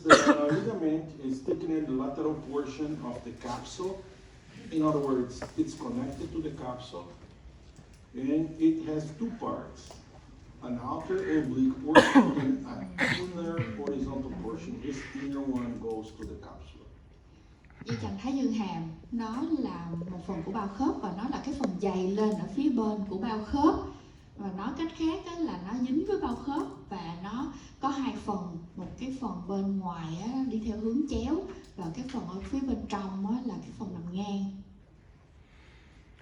the ligament is thickening the lateral portion of the capsule. In other words, it's connected to the capsule, and it has two parts, an outer oblique portion and an inner horizontal portion. This inner one goes to the capsule. Dây chằng thái dương hàm nó là một phần của bao khớp và nó là cái phần dày lên ở phía bên của bao khớp. Và nói cách khác là nó dính với bao khớp và nó có hai phần, một cái phần bên ngoài đi theo hướng chéo và cái phần ở phía bên trong là cái phần nằm ngang.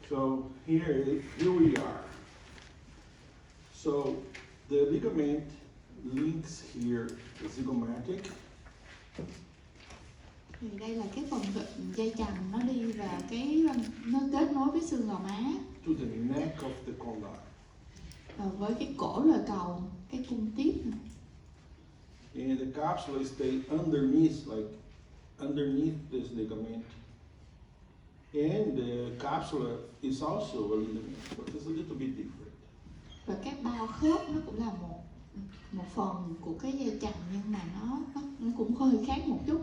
So here we are. So the ligament links here the zygomatic. Thì đây là cái phần dây chằng nó đi vào nó kết nối với xương gò má. To the neck of the condyle. Với cái cổ lời cầu, cái cung tiếp. And the capsule stays underneath this ligament. And the capsule is also a ligament, but it's a little bit different. Và cái bao khớp nó cũng là một phần của cái dây chằng nhưng mà nó cũng hơi khác một chút.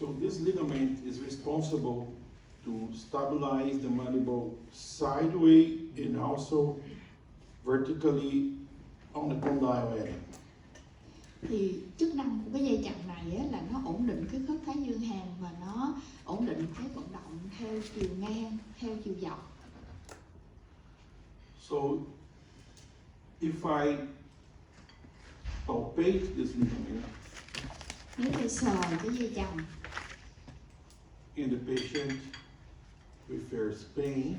So this ligament is responsible to stabilize the mandible sideways and also vertically on the condyle area. Thì chức năng của cái dây chằng này là nó ổn định cái khớp thái dương hàm và nó ổn định cái vận động theo chiều ngang, theo chiều dọc. So if I palpate this ligament, nếu tôi sờ cái dây chằng, and the patient refers pain,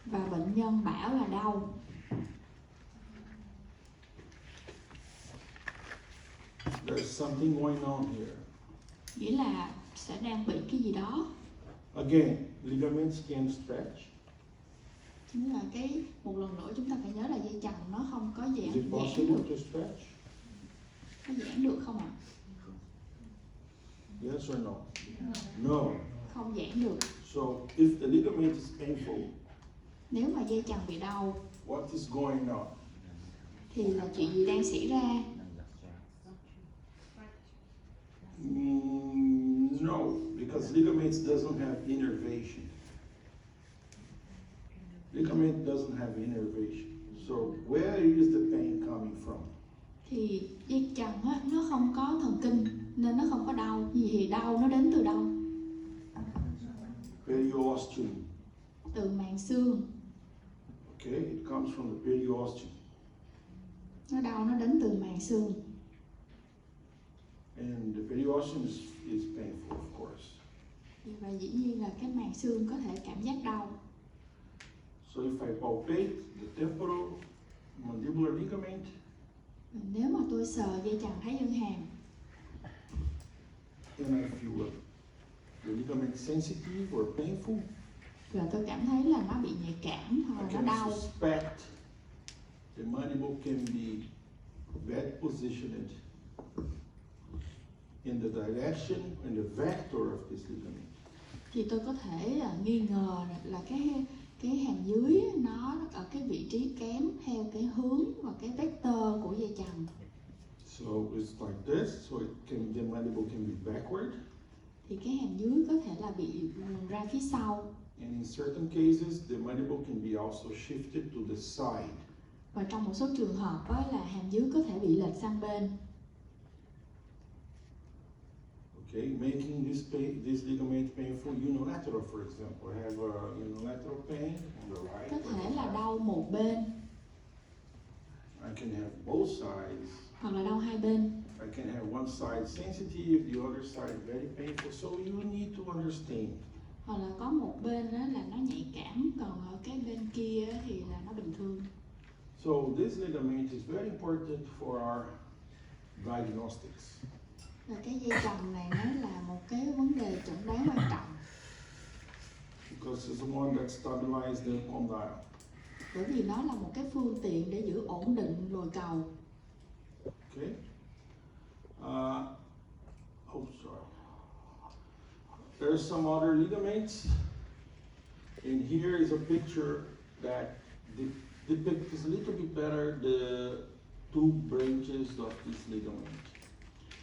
và bệnh nhân bảo là đau, there's something going on here. nghĩa là sẽ đang bị cái gì đó. Again, ligaments can stretch. Chính là một lần nữa chúng ta phải nhớ là dây chằng nó không có Is it giãn possible được. to stretch? Có giãn được không ạ? Yes or no? No. Không giãn được. So if the ligament is painful, Nếu mà dây chằng bị đau what is going on? thì là chuyện gì đang xảy ra? No, because ligaments doesn't have innervation. Ligament doesn't have innervation. So where is the pain coming from? Thì dây chằng nó không có thần kinh nên nó không có đau. Gì thì đau nó đến từ đâu? Periosteum. Từ màng xương. Okay, it comes from the periosteum. Nó đau nó đến từ màng xương. And the periosteum is painful, of course. Và dĩ nhiên là cái màng xương có thể cảm giác đau. So if I palpate the temporal mandibular ligament, Nếu mà tôi sờ dây chằng thái dương hàm and I feel the ligament sensitive or painful, và tôi cảm thấy là nó bị nhạy cảm hoặc I là nó can đau, suspect the mandible can be bad positioned in the direction and the vector of this ligament. thì tôi có thể nghi ngờ là cái hàm dưới nó ở cái vị trí kém theo cái hướng và cái vector của dây chằng. So it's like this, so the mandible can be backward. Thì cái hàm dưới có thể là bị luồn ra phía sau. And in certain cases, the mandible can be also shifted to the side. Và trong một số trường hợp là hàm dưới có thể bị lệch sang bên. Okay, making this ligament painful unilateral, for example. I have a unilateral pain on the right. Có or thể the là left. đau một bên I can have both sides. hoặc là đau hai bên. I can have one side sensitive, the other side very painful. So you need to understand. Hoặc là có một bên là nó nhạy cảm, còn ở cái bên kia thì là nó bình thường. So this ligament is very important for our diagnostics. Và cái dây chằng này nó là một cái vấn đề chẩn đoán quan trọng. Because it's the one that stabilizes the condyle. Bởi vì nó là một cái phương tiện để giữ ổn định lồi cầu. Okay. Sorry. There's some other ligaments. And here is a picture that depicts a little bit better the two branches of this ligament.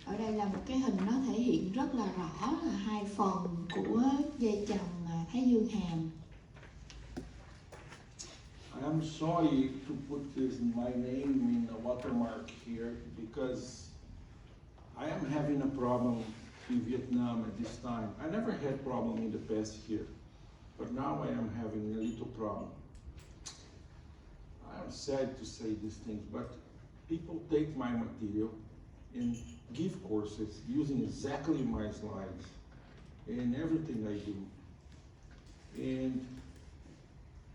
Ở đây là một cái hình nó thể hiện rất là rõ là hai phần của dây chằng thái dương hàm. I am sorry to put my name in a watermark here because I am having a problem in Vietnam at this time. I never had problem in the past here, but now I am having a little problem. I am sad to say these things, but people take my material and give courses using exactly my slides and everything I do. And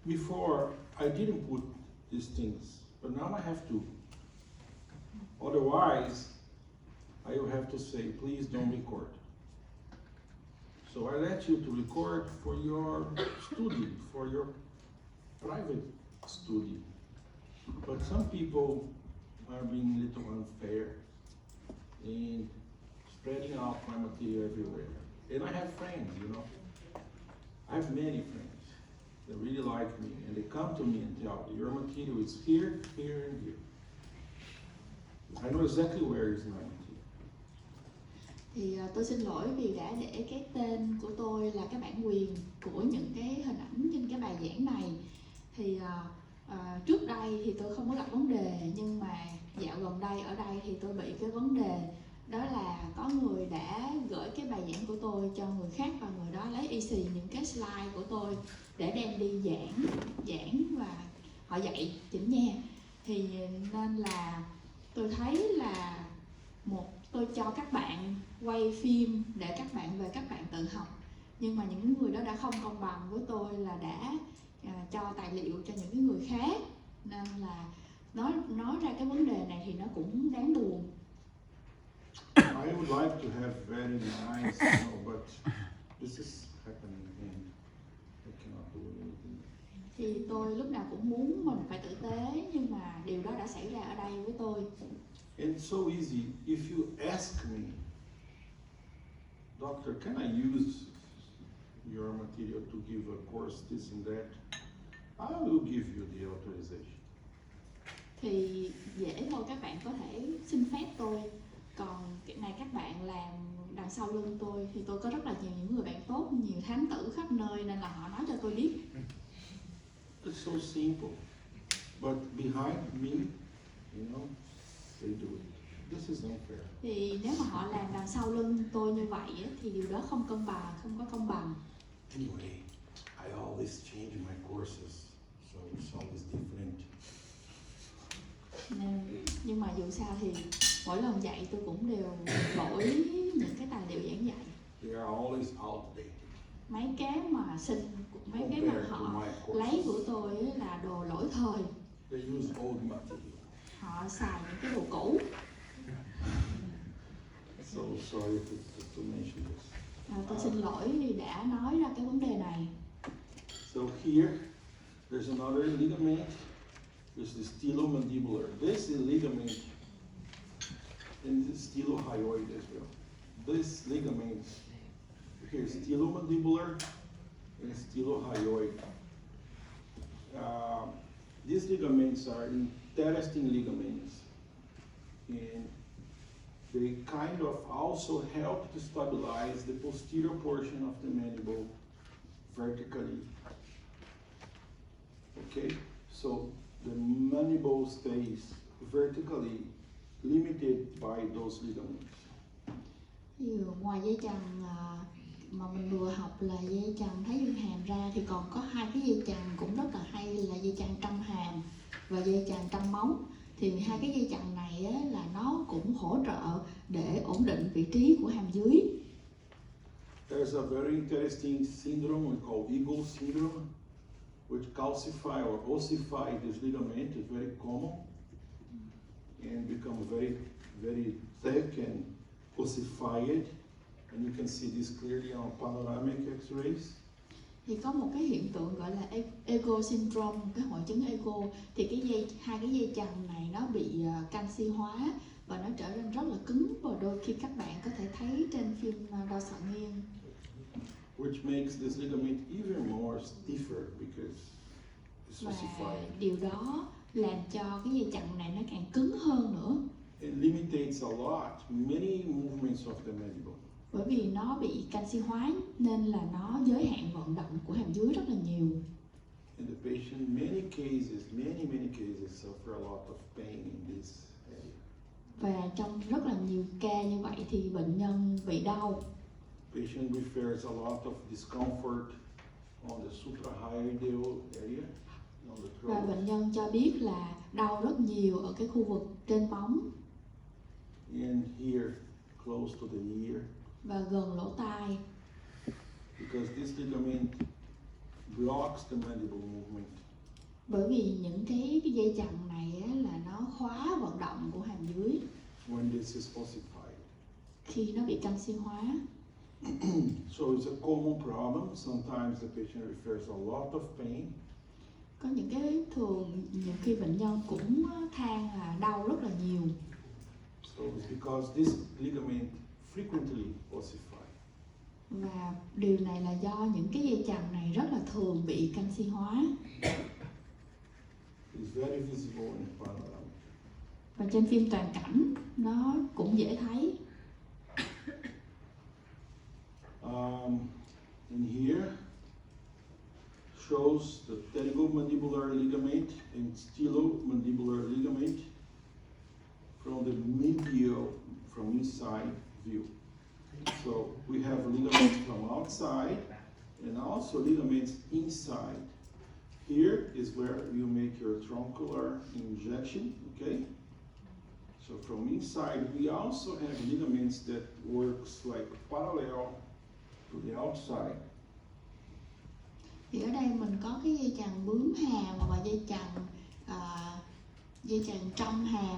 before, I didn't put these things, but now I have to. Otherwise, I will have to say, please don't record. So I let you to record for your study, for your private study. But some people are being a little unfair and spreading out my material everywhere. And I have friends, you know. I have many friends that really like me, and they come to me and tell, your material is here, here, and here. I know exactly where is my material. Thì tôi xin lỗi vì đã để cái tên của tôi là cái bản quyền của những cái hình ảnh trên cái bài giảng này. Thì trước đây thì tôi không có gặp vấn đề, nhưng mà dạo gần đây ở đây thì tôi bị cái vấn đề đó là có người đã gửi cái bài giảng của tôi cho người khác, và người đó lấy y xì những cái slide của tôi để đem đi giảng và họ dạy chỉnh nha. Thì nên là tôi thấy là tôi cho các bạn quay phim để các bạn về các bạn tự học, nhưng mà những người đó đã không công bằng với tôi là đã cho tài liệu cho những cái người khác, nên là nói ra cái vấn đề này thì nó cũng đáng buồn. I would like to have very nice, but this is happening and I cannot do anything. Thì tôi lúc nào cũng muốn mình phải tử tế, nhưng mà điều đó đã xảy ra ở đây với tôi. And it's so easy. If you ask me, Doctor, can I use your material to give a course this and that? I will give you the authorization. Thì dễ thôi, các bạn có thể xin phép tôi. Còn cái này các bạn làm đằng sau lưng tôi thì tôi có rất là nhiều những người bạn tốt, nhiều thám tử khắp nơi, nên là họ nói cho tôi biết. It's so simple. But behind me, you know, they do it. This is unfair. Thì nếu mà họ làm đằng sau lưng tôi như vậy thì điều đó không cân bằng, không có công bằng. Anyway, I always change my courses, so it's always different. Nhưng mà dù sao thì mỗi lần dạy tôi cũng đều đổi những cái tài liệu giảng dạy. They are always outdated. Mấy cái mà mấy cái mà họ lấy của tôi là đồ lỗi thời. They use old material. Họ xài những cái đồ cũ. So sorry to mention this. Tôi xin lỗi vì đã nói ra cái vấn đề này. So here, there's another ligament. There's the stylomandibular. This is ligament, and the stylohyoid as well. This ligament, here's stylomandibular and stylohyoid. These ligaments are interesting ligaments, and they kind of also help to stabilize the posterior portion of the mandible vertically. Okay, so the mandible stays vertically limited by those ligaments. Thì ngoài dây chằng mà mình vừa học là dây chằng thái dương hàm ra, thì còn có hai cái dây chằng cũng rất là hay là dây chằng trăm hàm và dây chằng trăm móng. Thì hai cái dây chằng này á, là nó cũng hỗ trợ để ổn định vị trí của hàm dưới. There's a very interesting syndrome we call Eagle syndrome, which calcify or ossify this ligament is very common and become very, very thick and ossified. And you can see this clearly on panoramic X-rays. Thì có một cái hiện tượng gọi là ego syndrome, cái hội chứng ego. Thì hai cái dây chằng này nó bị canxi hóa và nó trở nên rất là cứng, và đôi khi các bạn có thể thấy trên phim đo xạ nghiêng. Which makes this ligament even more stiffer because it's Và ossified. điều đó làm cho cái dây chằng này nó càng cứng hơn nữa. it limitates a lot, many movements of the mandible. Bởi vì nó bị canxi hóa nên là nó giới hạn vận động của hàm dưới rất là nhiều. And the patient, many cases suffer a lot of pain in this area. Và trong rất là nhiều ca như vậy thì bệnh nhân bị đau. Patient refers a lot of discomfort on the suprahiatal area, on the Và throat. bệnh nhân cho biết là đau rất nhiều ở cái khu vực trên móng And here, close to the ear, và gần lỗ tai. because this ligament blocks the mandible movement. Bởi vì những cái dây chằng này á, là nó khóa vận động của hàm dưới When this is ossified. khi nó bị canxi hóa. So it's a common problem. Sometimes the patient refers a lot of pain. Có những cái thường nhiều khi bệnh nhân cũng than là đau rất là nhiều. So it's because this ligament frequently ossified. Và điều này là do những cái dây chằng này rất là thường bị canxi hóa. It's very visible in panoramic. Và trên phim toàn cảnh nó cũng dễ thấy. And here shows the pterygomandibular ligament and stylomandibular ligament from the medial, from inside view. So we have ligaments from outside and also ligaments inside. Here is where you make your truncular injection, okay? So from inside, we also have ligaments that works like parallel to the outside. Thì ở đây mình có cái dây chằng bướm hàm và dây chằng trong hàm.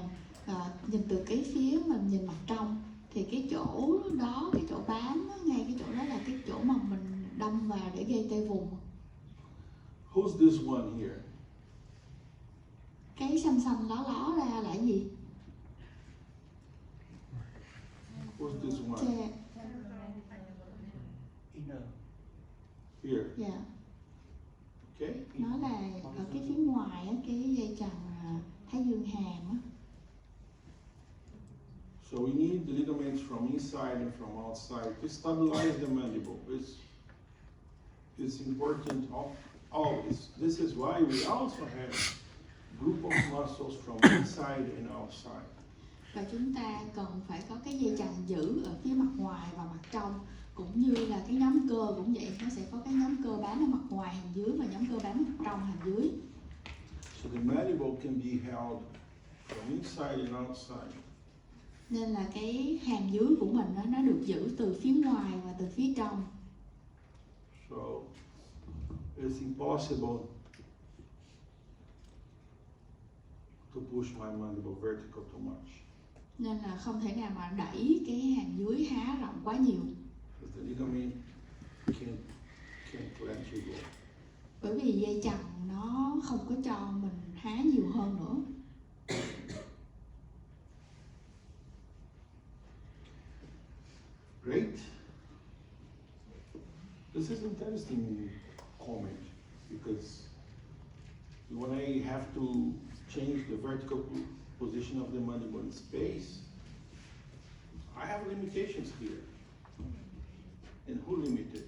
Nhìn từ cái phía mình nhìn mặt trong thì cái chỗ đó, cái chỗ bám ngay cái chỗ đó là cái chỗ mà mình đâm vào để gây tê vùng. Who's this one here? Cái xanh xanh ló ra là cái gì? What's this one? Chè. Here, Dạ. okay? Nó là ở cái phía ngoài á, cái dây chằng thái dương hàm á. So we need the ligaments from inside and from outside to stabilize the mandible. It's important always. This is why we also have group of muscles from inside and outside. Và chúng ta cần phải có cái dây chằng giữ ở phía mặt ngoài và mặt trong, cũng như là cái nhóm cơ cũng vậy, nó sẽ có cái nhóm cơ bám ở mặt ngoài hàm dưới và nhóm cơ bám mặt trong hàm dưới. So the mandible can be held from inside and outside. Nên là cái hàm dưới của mình nó được giữ từ phía ngoài và từ phía trong. So it's impossible to push my mandible vertical too much. Nên là không thể nào mà đẩy cái hàm dưới há rộng quá nhiều. Because the ligament can't let you go. Bởi vì dây chằng nó không có cho mình há nhiều hơn nữa. Great. This is interesting comment because when I have to change the vertical position of the mandible in space, I have limitations here. And who limited?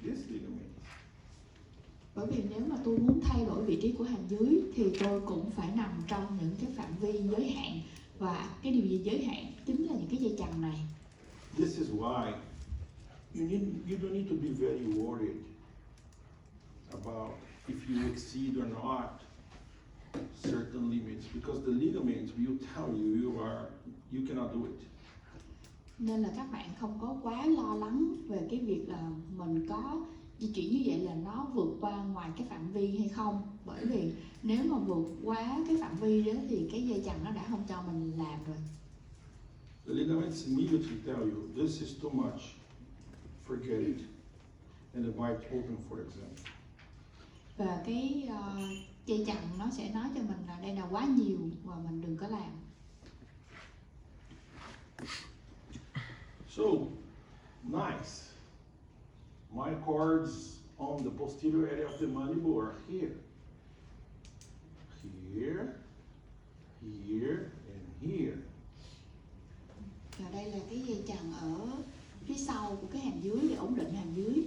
This ligament. Bởi vì nếu mà tôi muốn thay đổi vị trí của hàm dưới thì tôi cũng phải nằm trong những cái phạm vi giới hạn, và cái điều gì giới hạn chính là những cái dây chằng này. This is why you don't need to be very worried about if you exceed or not certain limits, because the ligaments will tell you cannot do it. Nên là các bạn không có quá lo lắng về cái việc là mình có di chuyển như vậy là nó vượt qua ngoài cái phạm vi hay không. Bởi vì nếu mà vượt quá cái phạm vi đó thì cái dây chằng nó đã không cho mình làm rồi. The ligaments immediately tell you this is too much, forget it, and the bite open, for example. Và cái dây chằng nó sẽ nói cho mình là đây là quá nhiều và mình đừng có làm. So, nice. My cords on the posterior area of the mandible are here. Here, here, and here. Và đây là cái dây chằng ở phía sau của cái hàm dưới để ổn định hàm dưới.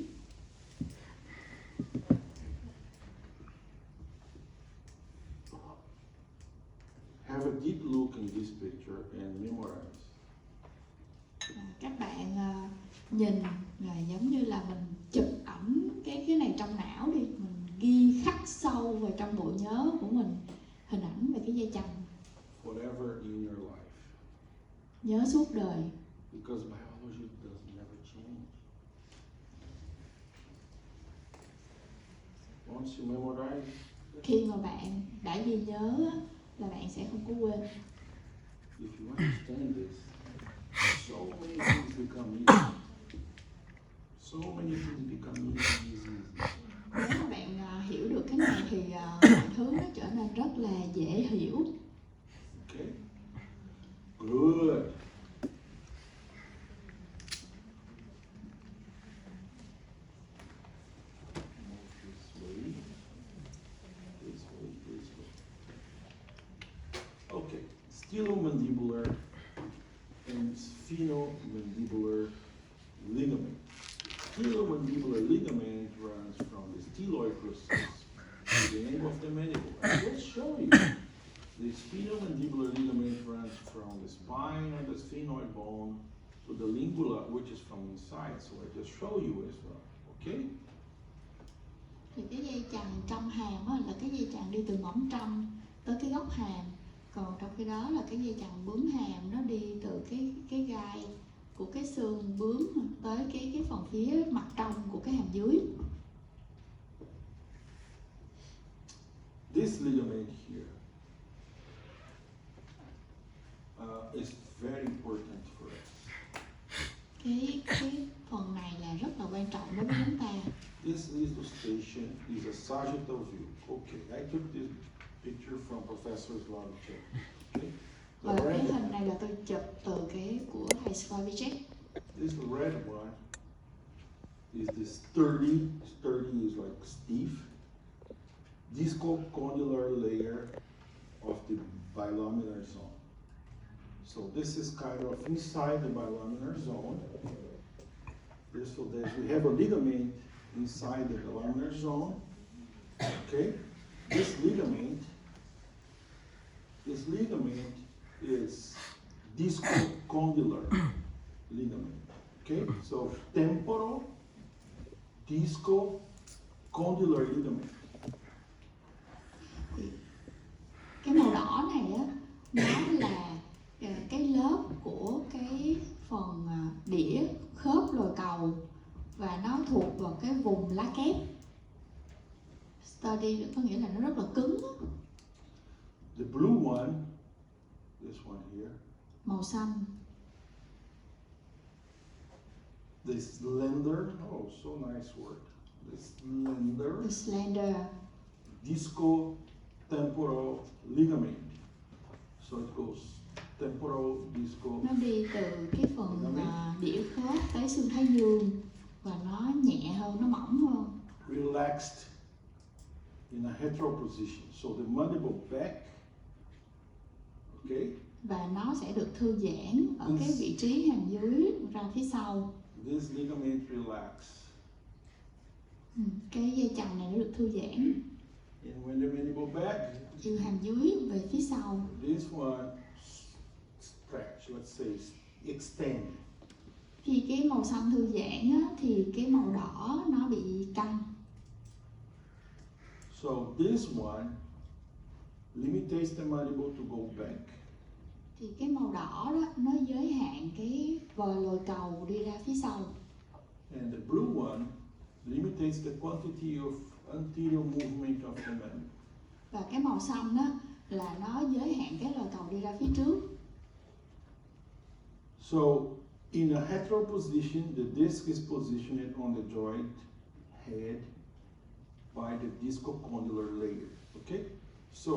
Have a deep look in this picture and memorize. Các bạn nhìn là giống như là mình chụp ảnh cái này trong não đi, mình ghi khắc sâu vào trong bộ nhớ của mình hình ảnh về cái dây chằng. Forever in your life. Nhớ suốt đời. Because biology does never change. Once you memorize, Khi mà bạn đã ghi nhớ là bạn sẽ không có quên. if you understand this, so many things become easy. So many things become easy. Nếu mà bạn hiểu được cái này thì mọi thứ nó trở nên rất là dễ hiểu. Okay? Good. Okay, stylomandibular and sphenomandibular ligament. Stylomandibular ligament runs from the styloid process to the end of the mandible. I will show you. The sphenomandibular ligament runs from the spine or the sphenoid bone to the lingula, which is from inside. So I just show you as well. Okay? Thì cái dây chằng trong hàm là cái dây chằng đi từ mỏm trong tới cái gốc hàm. Còn trong khi đó là cái dây chằng bướm hàm nó đi từ cái gai của cái xương bướm tới cái phần phía mặt trong của cái hàm dưới. This ligament here is very important for us. Cái phần này là rất là quan trọng đối với chúng ta. This illustration is a sagittal view. Okay, I took this picture from Professor Slavicek. Okay? Và cái hình này là tôi chụp từ cái của thầy Slavicek. This red one is the sturdy is like stiff, discocondylar layer of the bilaminar zone. So this is kind of inside the bilaminar zone. So we have a ligament inside the bilaminar zone. Okay, this ligament is discocondylar ligament. Okay, so temporal discocondylar ligament. Cái màu đỏ này á, nó là cái lớp của cái phần đĩa khớp lồi cầu và nó thuộc vào cái vùng lá kép. Sturdy có nghĩa là nó rất là cứng. The blue one, this one here. Màu xanh. The slender, oh, so nice word. The slender discotemporal ligament. So it goes temporal disco. Nó đi từ cái phần đĩa khớp tới xương thái dương và nó nhẹ hơn, nó mỏng hơn. Relaxed in a hetero position. So the mandible back, okay? Và nó sẽ được thư giãn ở cái vị trí hàm dưới ra phía sau. This ligament relax. Cái dây chằng này nó được thư giãn. And when the mandible back, từ hàm dưới về phía sau. This one stretch, let's say extend. Khi cái màu xanh thư giãn á, thì cái màu đỏ nó bị căng. So this one limits the mandible to go back. Thì cái màu đỏ đó nó giới hạn cái vòi lồi cầu đi ra phía sau. And the blue one limits the quantity of anterior movement of the mandible. Và cái màu xanh đó là nó giới hạn cái lồi cầu đi ra phía trước. So in a hetero position, the disc is positioned on the joint head by the discocondylar layer. Okay? So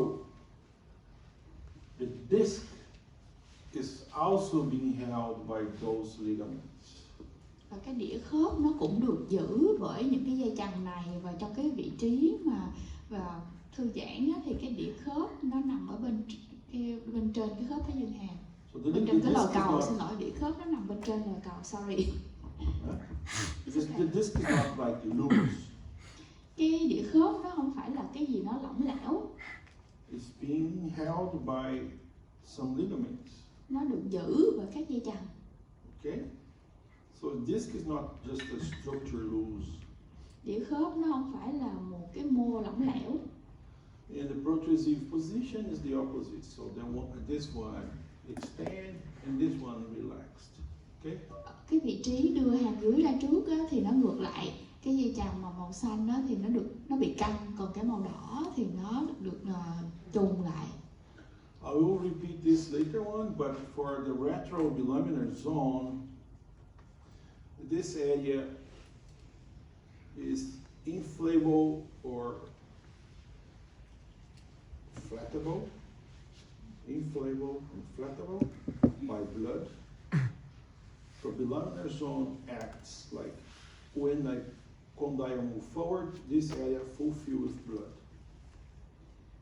the disc is also being held by those ligaments. Và cái đĩa khớp nó cũng được giữ bởi những cái dây chằng này, và trong cái vị trí mà và thư giãn á, thì cái đĩa khớp nó nằm ở bên trên cái khớp thái dương hàm. So Bên trong cái lồi disc is cầu, not, xin lỗi, đĩa khớp nó nằm bên trên lồi cầu, sorry. the disc is not like loose. Cái đĩa khớp nó không phải là cái gì nó lỏng lẻo, It's being held by some ligaments. nó được giữ bởi các dây chằng. Okay? So disc is not just a structure loose. Đĩa khớp nó không phải là một cái mô lỏng lẻo. And the protrusive position is the opposite. So this one extend and this one relaxed. Okay? Cái vị trí đưa hàm dưới ra trước á, thì nó ngược lại. Cái dây chằng màu xanh á, thì nó bị căng, còn cái màu đỏ thì nó được trùng lại. I will repeat this later on, but for the retrobilaminar zone, this area is inflatable or flattable, by blood. So bilaminar zone acts like when the condyle move forward, this area fulfills with blood.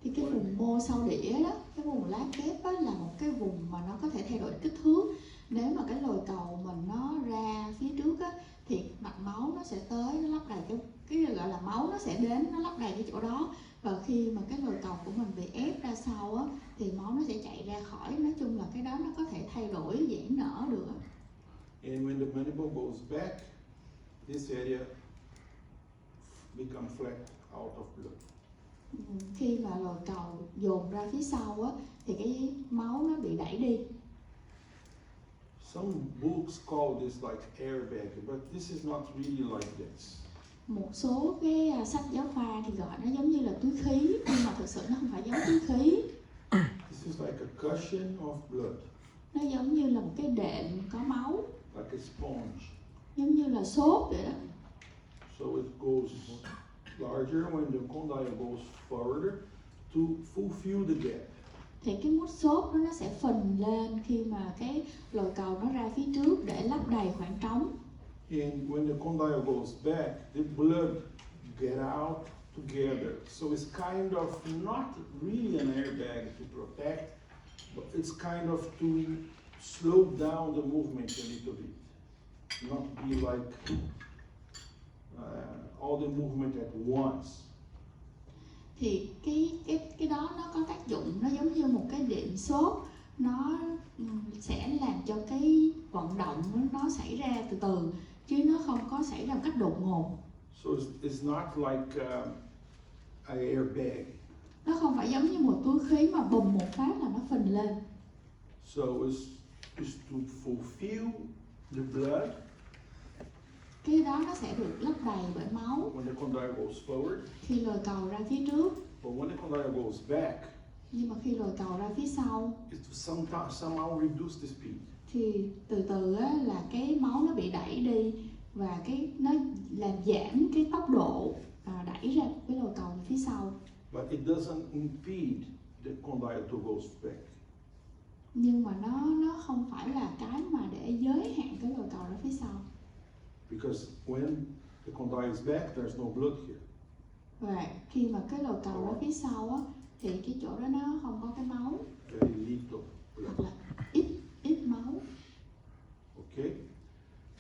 Thì cái vùng mô sau đĩa đó, cái vùng lá kép á, là một cái vùng mà nó có thể thay đổi kích thước. Nếu mà cái lồi cầu mình nó ra phía trước á, thì mạch máu nó sẽ tới, nó lấp đầy cái gọi là máu nó sẽ đến, nó lấp đầy cái chỗ đó. Và khi mà cái lồi cầu của mình bị ép ra sau á, thì máu nó sẽ chạy ra khỏi. Nói chung là cái đó nó có thể thay đổi, giãn nở được. And when the mandible goes back, this area becomes flat out of blood. Khi mà lồi cầu dồn ra phía sau á, thì cái máu nó bị đẩy đi. Some books call this like airbag, but this is not really like this. Một số cái sách giáo khoa thì gọi nó giống như là túi khí, nhưng mà thực sự nó không phải giống túi khí. This is like a cushion of blood, Nó giống như là một cái đệm có máu, like a sponge. giống như là xốp vậy đó. So it goes larger when the condyle goes further to fulfill the gap. Thì cái mút xốp đó nó sẽ phình lên khi mà cái lồi cầu nó ra phía trước để lấp đầy khoảng trống. And when the condyle goes back, the blood get out together. So it's kind of not really an airbag to protect, but it's kind of to slow down the movement a little bit. Not be like all the movement at once. Thì cái đó nó có tác dụng, nó giống như một cái đệm xốp, nó sẽ làm cho cái vận động nó xảy ra từ từ, chứ nó không có xảy ra một cách đột ngột. So it's not like an airbag. Nó không phải giống như một túi khí mà bùm một phát là nó phình lên. So it's to fulfill the blood Cái đó nó sẽ được lấp đầy bởi máu when the condyle goes forward. khi lồi cầu ra phía trước. But when the condyle goes back, Nhưng mà khi lồi cầu ra phía sau it's to somehow reduce the speed. thì từ từ á, là cái máu nó bị đẩy đi và nó làm giảm cái tốc độ đẩy ra cái lồi cầu phía sau. But it doesn't impede the condyle to go back. Nhưng mà nó không phải là cái mà để giới hạn cái lồi cầu ra phía sau. Because when the condyle is back, there's no blood here. Và khi mà cái lồi cầu ra phía sau á, thì cái chỗ đó nó không có cái máu, Very little blood. hoặc là ít máu. Okay?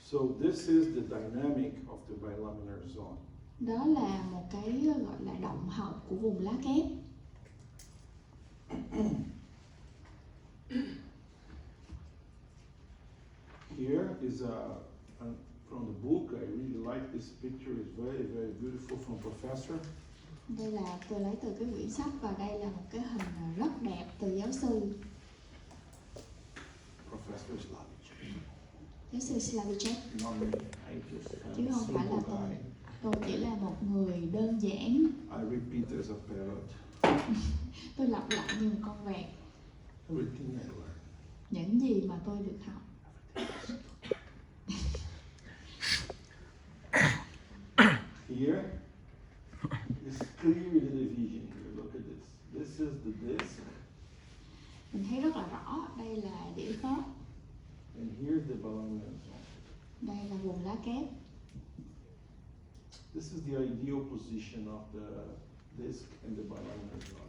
So this is the dynamic of the bilaminar zone. Đó là một cái gọi là động học của vùng lá kép. Here is from the book. I really like this picture. It's very, very beautiful from professor. Đây là tôi lấy từ cái quyển sách và đây là một cái hình rất đẹp từ giáo sư. Professor Slavic. Giáo sư Slavic. Not me. I just Chứ am a không phải là simple guy. tôi chỉ là một người đơn giản. I repeat as a parrot. Tôi lặp lại như một con vẹt. Everything I learn. Những gì mà tôi được học. Here is clearly the division here. Look at this. This is the disc, Mình thấy rất là rõ, đây là đĩa khớp, and here's the bilaminar zone. đây là vùng lá kép. This is the ideal position of the disc and the bilaminar zone.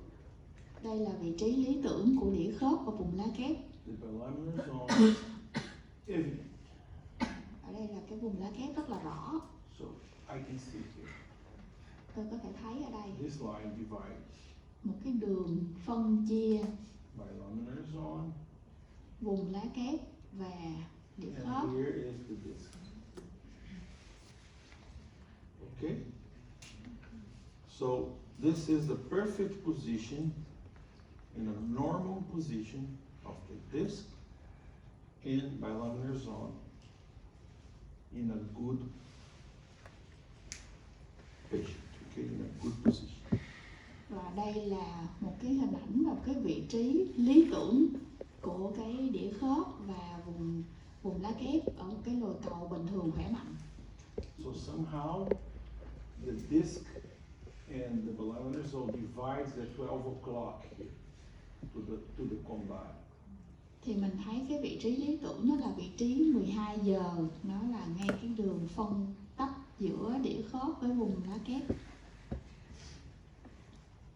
Đây là vị trí lý tưởng của đĩa khớp và vùng lá kép. the bilaminar zone is evident. Ở đây là cái vùng lá kép rất là rõ. So I can see here. Tôi có thể thấy ở đây This line divides một cái đường phân chia bilaminar zone, vùng lá kép và đĩa khớp. and here is the disc. Okay? So this is the perfect position in a normal position of the disc and bilaminar zone in a good patient, okay, in a good position. Và đây là một cái hình ảnh và cái vị trí lý tưởng của cái đĩa khớp và vùng lá kép ở một cái lồi cầu bình thường khỏe mạnh. So somehow the disc and the bilaminar zone divides at 12 o'clock here to the condyle. Thì mình thấy cái vị trí lý tưởng nó là vị trí 12 giờ, nó là ngay cái đường phân tách giữa đĩa khớp với vùng lá kép.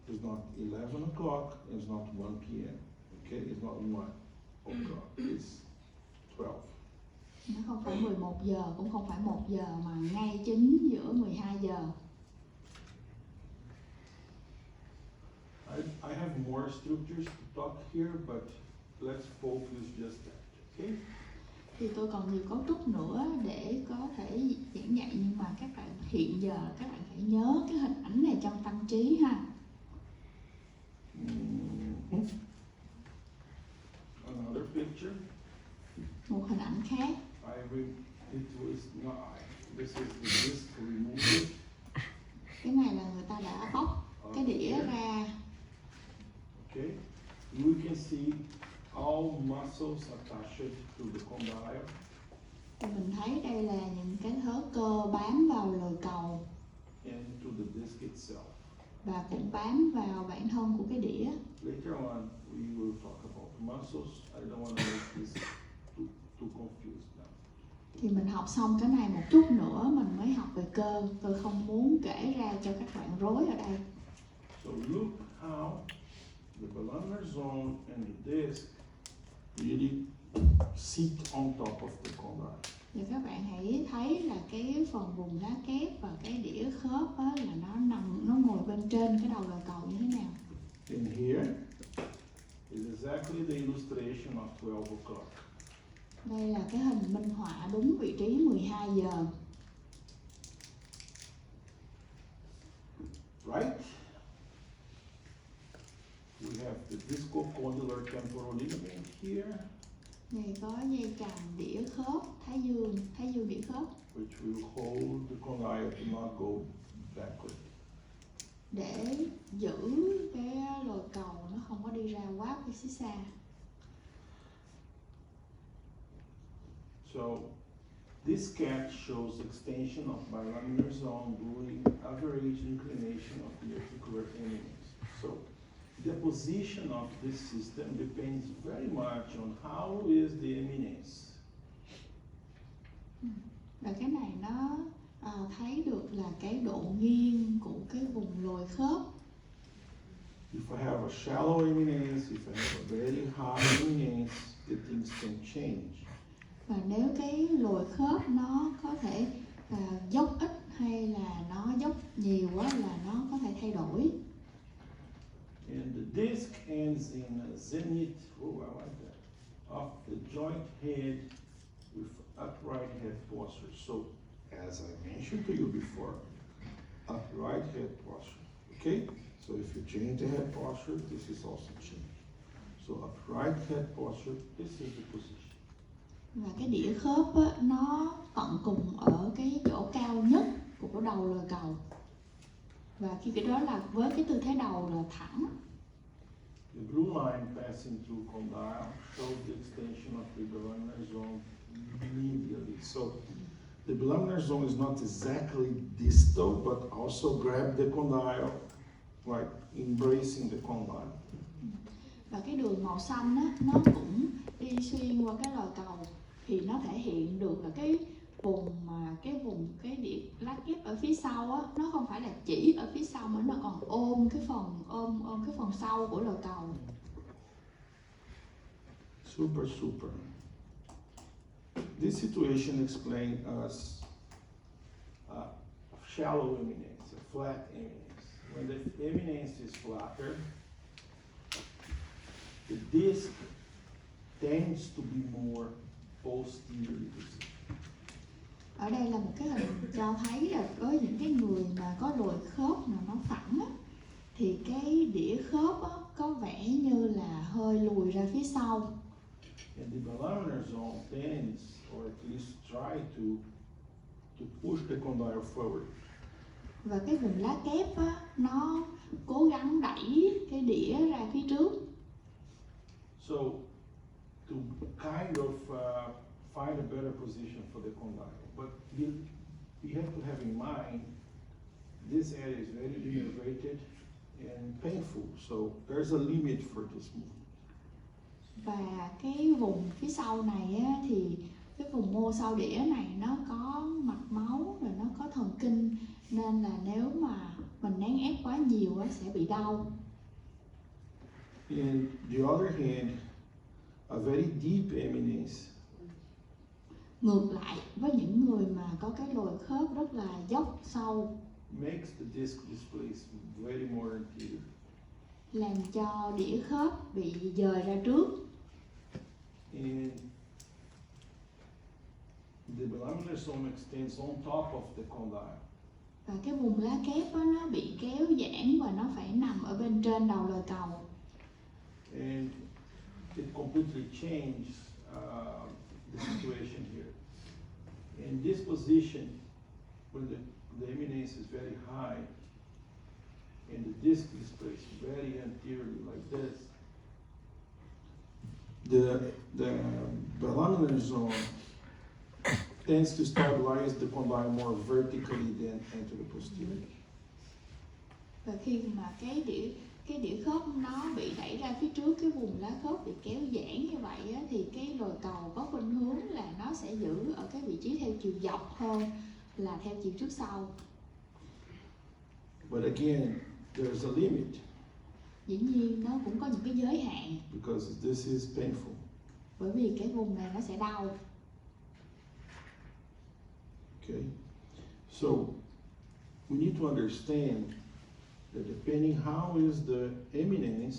It's not 11 o'clock, it's not 1 p.m. Okay, it's not 1 o'clock, it's 12. Nó không phải 11 giờ, cũng không phải 1 giờ mà ngay chính giữa 12 giờ. I have more structures to talk here, but let's focus just that, okay? Thì tôi còn nhiều cấu trúc nữa để có thể giảng dạy, nhưng mà các bạn hiện giờ các bạn phải nhớ cái hình ảnh này trong tâm trí ha. Another picture. Một hình ảnh khác. This is the disc removed. Cái này là người ta đã bóc cái đĩa ra. Okay, you can see all muscles attached to the condyle. Thì mình thấy đây là những cái thớ cơ bám vào lồi cầu And to the disc itself. và cũng bám vào bản thân của cái đĩa. Later on, we will talk about muscles. I don't want to make this too confused now. Thì mình học xong cái này một chút nữa mình mới học về cơ. Tôi không muốn kể ra cho các bạn rối ở đây. So look how the bilaminar zone and the disc really sit on top of the condyle. Thì các bạn hãy thấy là cái phần vùng lá kép và cái đĩa khớp á, là nó ngồi bên trên cái đầu lồi cầu như thế nào. And here is exactly the illustration of 12 o'clock. Đây là cái hình minh họa đúng vị trí 12 giờ. Right? We have the discocondylar temporal ligament here, Này có dây chằng đĩa khớp, thái dương đĩa khớp which will hold the condyle to not go backward. để giữ cái lồi cầu nó không có đi ra quá phía xa. So this sketch shows extension of bilaminar zone during average inclination of the articular eminence. So the position of this system depends very much on how is the eminence. Và cái này nó thấy được là cái độ nghiêng của cái vùng lồi khớp. If I have a shallow eminence, if I have a very high eminence, the things can change. Và nếu cái lồi khớp nó có thể dốc ít hay là nó dốc nhiều quá là nó có thể thay đổi. And the disc ends in a zenith, I like that, of the joint head with upright head posture. So, as I mentioned to you before, upright head posture, okay? So if you change the head posture, this is also changed. So upright head posture, this is the position. Và cái đĩa khớp á, nó tận cùng ở cái chỗ cao nhất của đầu lồi cầu. Và khi cái đó là với cái tư thế đầu là thẳng. The blue line passing through condyle shows the extension of the bilaminar zone medially. So the bilaminar zone is not exactly distal, but also grab the condyle, like embracing the condyle. Và cái đường màu xanh á, nó cũng đi xuyên qua cái lồi cầu thì nó thể hiện được là cái đĩa lá kép ở phía sau á, nó không phải là chỉ ở phía sau mà nó còn ôm cái phần sau của lồi cầu. So super. This situation explains us shallow eminence, a flat eminence. When the eminence is flatter, the disc tends to be more posteriorly positioned. Ở đây là một cái hình cho thấy là với những cái người mà có lồi khớp mà nó phẳng á, thì cái đĩa khớp á, có vẻ như là hơi lùi ra phía sau. And the laminar zone tends, or at least try to push the condyle forward. Và cái vùng lá kép á, nó cố gắng đẩy cái đĩa ra phía trước. So, to kind of find a better position for the condyle. But you have to have in mind, this area is very innervated and painful. So, there's a limit for this movement. Và cái vùng phía sau này á, thì cái vùng mô sau đĩa này nó có mạch máu rồi nó có thần kinh, nên là nếu mà mình nén ép quá nhiều á, sẽ bị đau. On the other hand, a very deep eminence Ngược lại, với những người mà có cái lồi khớp rất là dốc sâu, makes the disc displacement very more anterior. làm cho đĩa khớp bị dời ra trước. And the laminar zone extends on top of the condyle. Và cái vùng lá kép á, nó bị kéo giãn và nó phải nằm ở bên trên đầu lồi cầu. And it completely changes the situation here. In this position, when the eminence is very high and the disc is placed very anteriorly like this, the laminar zone tends to stabilize the condyle more vertically than anteroposteriorly. Và khi mà cái đĩa khớp nó bị đẩy ra phía trước, cái vùng lá khớp bị kéo giãn như vậy á, thì cái lồi cầu có khuynh hướng là nó sẽ giữ ở cái vị trí theo chiều dọc hơn là theo chiều trước sau. But again, there's a limit Dĩ nhiên nó cũng có những cái giới hạn, because this is painful. bởi vì cái vùng này nó sẽ đau. Okay, so we need to understand that depending how is the eminence,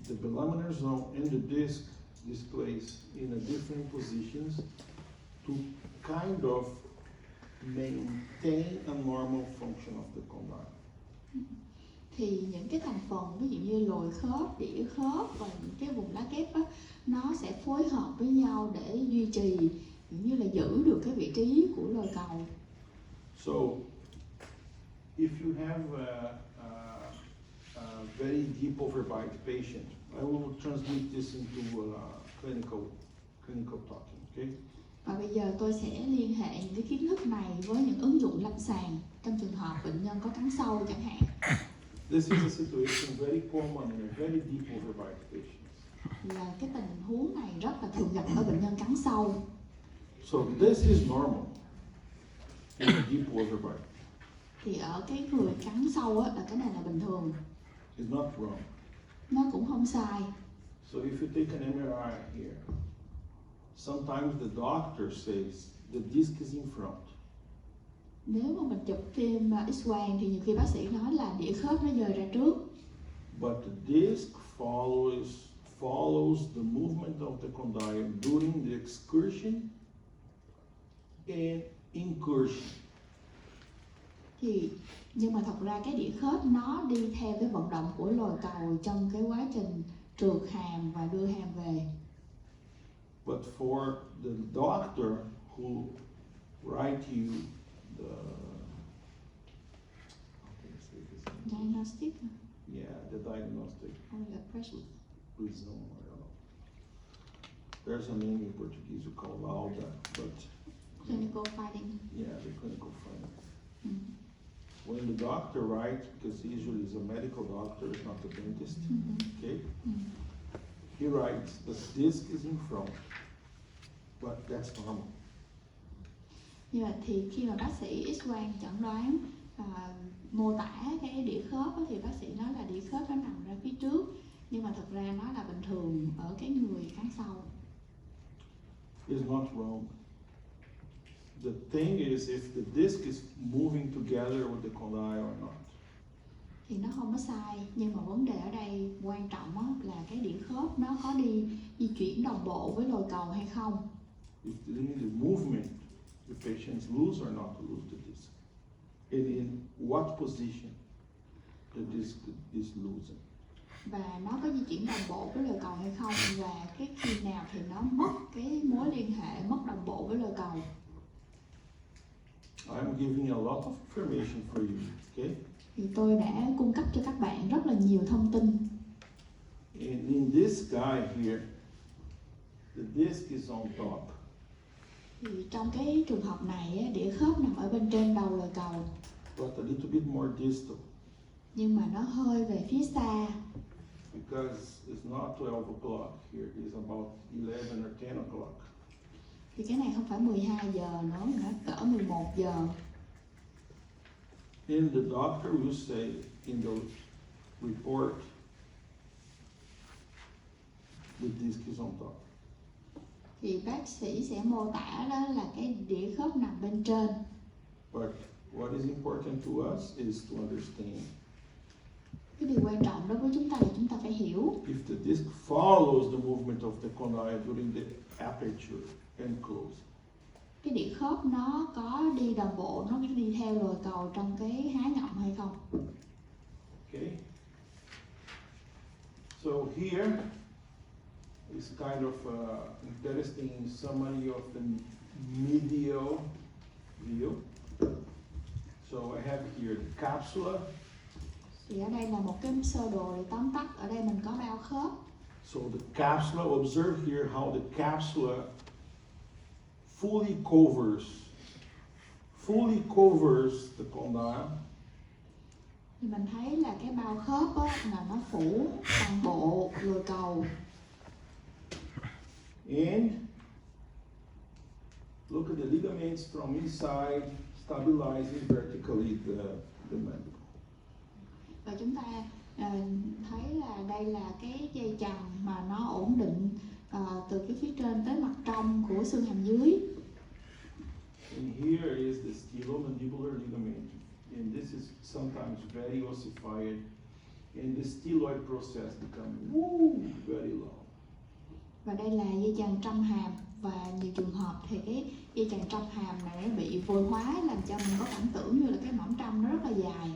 the laminar zone and the disc displaced in a different positions to kind of maintain a normal function of the condyle. Thì những cái thành phần ví dụ như lồi khớp, đĩa khớp và những cái vùng lá kép á, nó sẽ phối hợp với nhau để duy trì, cũng như là giữ được cái vị trí của lồi cầu. So, if you have a very deep overbite patient, I will transmit this into clinical talking, okay? Và bây giờ tôi sẽ liên hệ những cái kiến thức này với những ứng dụng lâm sàng trong trường hợp bệnh nhân có cắn sâu chẳng hạn. This is a situation very common in a very deep overbite patients. Là cái tình huống này rất là thường gặp ở bệnh nhân cắn sâu. So this is normal in a deep overbite. Thì ở cái người cắn sâu á, là cái này là bình thường. It's not wrong. Nó cũng không sai. So if you take an MRI here, sometimes the doctor says the disc is in front. Nếu mà mình chụp phim X-quang thì nhiều khi bác sĩ nói là đĩa khớp nó dời ra trước. But the disc follows the movement of the condyle during the excursion and incursion. Nhưng mà thật ra cái đĩa khớp nó đi theo cái vận động của lồi cầu trong cái quá trình trượt hàm và đưa hàm về. But for the doctor who write you the Diagnostic the diagnostic or the pressure. reason, I don't know. There's a name in Portuguese you call lauda, but Clinical finding. the clinical finding. Mm-hmm. When the doctor writes, because he usually is a medical doctor, it's not a dentist, okay? He writes, the disc is in front, but that's normal. Như vậy thì khi mà bác sĩ X-quang chẩn đoán mô tả cái đĩa khớp thì bác sĩ nói là đĩa khớp nó nằm ra phía trước, Nhưng mà thực ra nó là bình thường ở cái người kháng sau. It's not wrong. The thing is if the disc is moving together with the condyle or not. Thì nó không có sai, nhưng mà vấn đề ở đây quan trọng á, là cái đĩa khớp nó có di chuyển đồng bộ với lồi cầu hay không. If during the movement the patient lose or not lose the disc, and in what position the disc is losing. Và nó có di chuyển đồng bộ với lồi cầu hay không, và cái khi nào thì nó mất cái mối liên hệ, mất đồng bộ với lồi cầu. I'm giving a lot of information for you, okay? Thì tôi đã cung cấp cho các bạn rất là nhiều thông tin. And in this guy here, the disc is on top. Thì trong cái trường hợp này, đĩa khớp nằm ở bên trên đầu lồi cầu. But a little bit more distal. Nhưng mà nó hơi về phía xa. Because it's not 12 o'clock here, it's about 11 or 10 o'clock. Thì cái này không phải 12 giờ nữa, mà nó cỡ 11 giờ. And the doctor will say in the report, the disc is on top. Thì bác sĩ sẽ mô tả đó là cái đĩa khớp nằm bên trên. But what is important to us is to understand. Cái điều quan trọng đối với chúng ta là chúng ta phải hiểu. If the disc follows the movement of the condyle during the aperture and close. Cái đĩa khớp nó có đi đồng bộ, nó đi theo lồi cầu trong cái há nhọn hay không? Okay. So here is kind of interesting summary of the medial view. So I have here the capsula. Thì ở đây là một cái sơ đồ để tóm tắt. Ở đây mình có bao khớp. So the capsula, observe here how the capsula fully covers the condyle. Thì mình thấy là cái bao khớp á, là nó phủ toàn bộ lồi cầu. And look at the ligaments from inside stabilizing vertically the mandible. Và chúng ta thấy là đây là cái dây chằng mà nó ổn định từ cái phía trên tới mặt trong của xương hàm dưới. And here is the stylomandibular ligament, and this is sometimes very ossified, and the styloid process becomes very long. Và đây là dây chằng trăm hàm, và nhiều trường hợp thì cái dây chằng trăm hàm này nó bị vôi hóa, làm cho mình có cảm tưởng như là cái mỏng trăm nó rất là dài.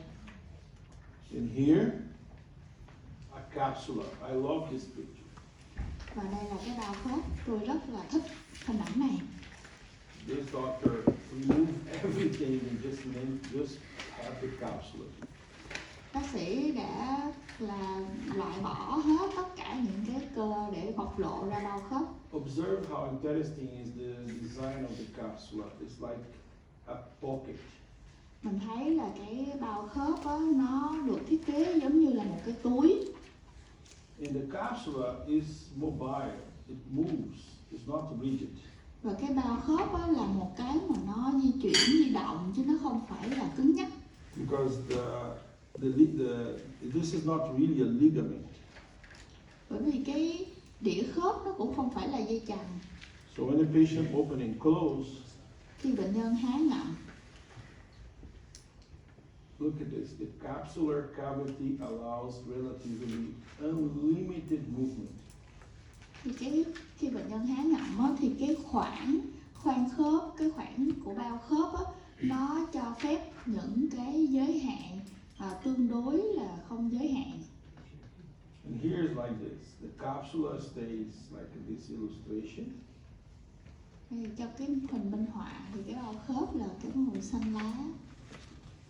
And here, a capsula. I love this picture. Và đây là cái bao khớp, tôi rất là thích hình ảnh này. This doctor removed everything and just have the capsula. Bác sĩ đã loại bỏ hết tất cả những cái cơ để bộc lộ ra bao khớp. Observe how interesting is the design of the capsula. It's like a pocket. Mình thấy là cái bao khớp á, nó được thiết kế giống như là một cái túi. And the capsula is mobile. It moves. It's not rigid. Và cái bao khớp á, là một cái mà nó di động chứ nó không phải là cứng nhắc. Because this is not really a ligament. Bởi vì cái đĩa khớp nó cũng không phải là dây chằng. So when the patient open and close, Khi bệnh nhân há ngậm, look at this. The capsular cavity allows relatively unlimited movement. thì khi bệnh nhân há ngậm á, thì cái khoan khớp, cái khoảng của bao khớp á, nó cho phép những cái giới hạn tương đối là không giới hạn. And here is like this. The capsula stays like in this illustration. Cho cái hình minh họa thì cái bao khớp là cái màu xanh lá.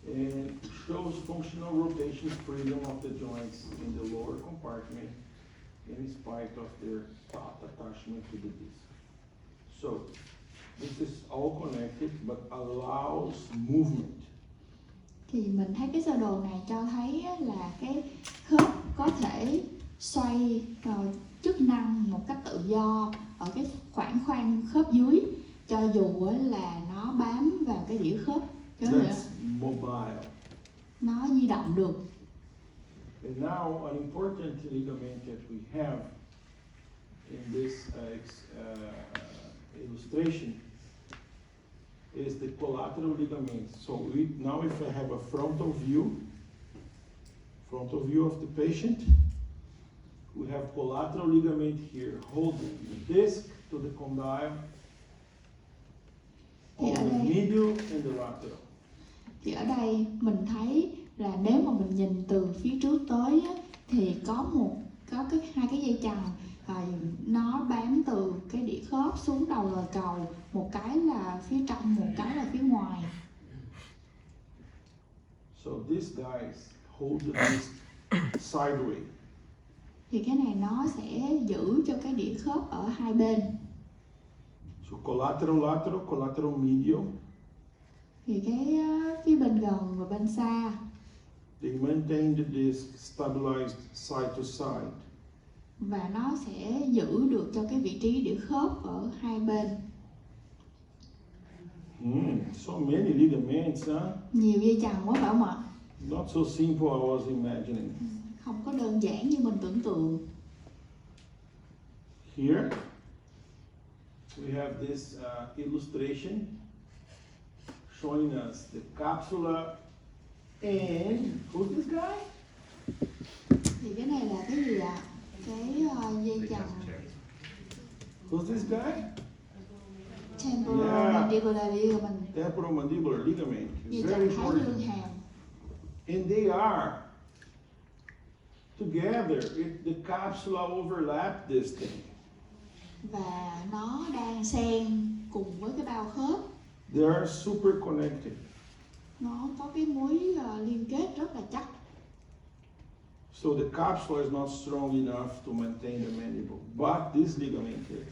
And it shows functional rotation freedom of the joints in the lower compartment in spite of their taut attachment to the disc. So this is all connected but allows movement. Thì mình thấy cái sơ đồ này cho thấy là cái khớp có thể xoay chức năng một cách tự do ở cái khoảng khoan khớp dưới, cho dù là nó bám vào cái đĩa khớp. That's mobile. Nó di động được. And now, an important ligament that we have in this illustration is the collateral ligament. So now if I have a frontal view of the patient, we have collateral ligament here holding the disc to the condyle on the medial and the lateral. Thì ở đây mình thấy là nếu mà mình nhìn từ phía trước tới á, thì có hai cái dây chằng nó bám từ cái đĩa khớp xuống đầu gờ cầu, một cái là phía trong, một cái là phía ngoài. So these guys hold the disc sideways. Thì cái này nó sẽ giữ cho cái đĩa khớp ở hai bên. So collateral medial. Thì cái phía bên gần và bên xa, They maintain the disc stabilized side to side. và nó sẽ giữ được cho cái vị trí đĩa khớp ở hai bên. So many ligaments, huh? Nhiều dây chằng quá phải không ạ? Not so simple I was imagining. Không có đơn giản như mình tưởng tượng. Here we have this illustration showing us the capsula and who's this guy? Thì cái này là cái gì ạ? Cái dây chằng Who's this guy? temporal mandibular ligament, Temporal mandibular ligament. dây Very chằng thái dương important. hàm. And they are together. The capsula overlap this thing. Và nó đang xen cùng với cái bao khớp. They are super connected. Nó có cái mối liên kết rất là chắc. So the capsula is not strong enough to maintain the mandible, but this ligament is.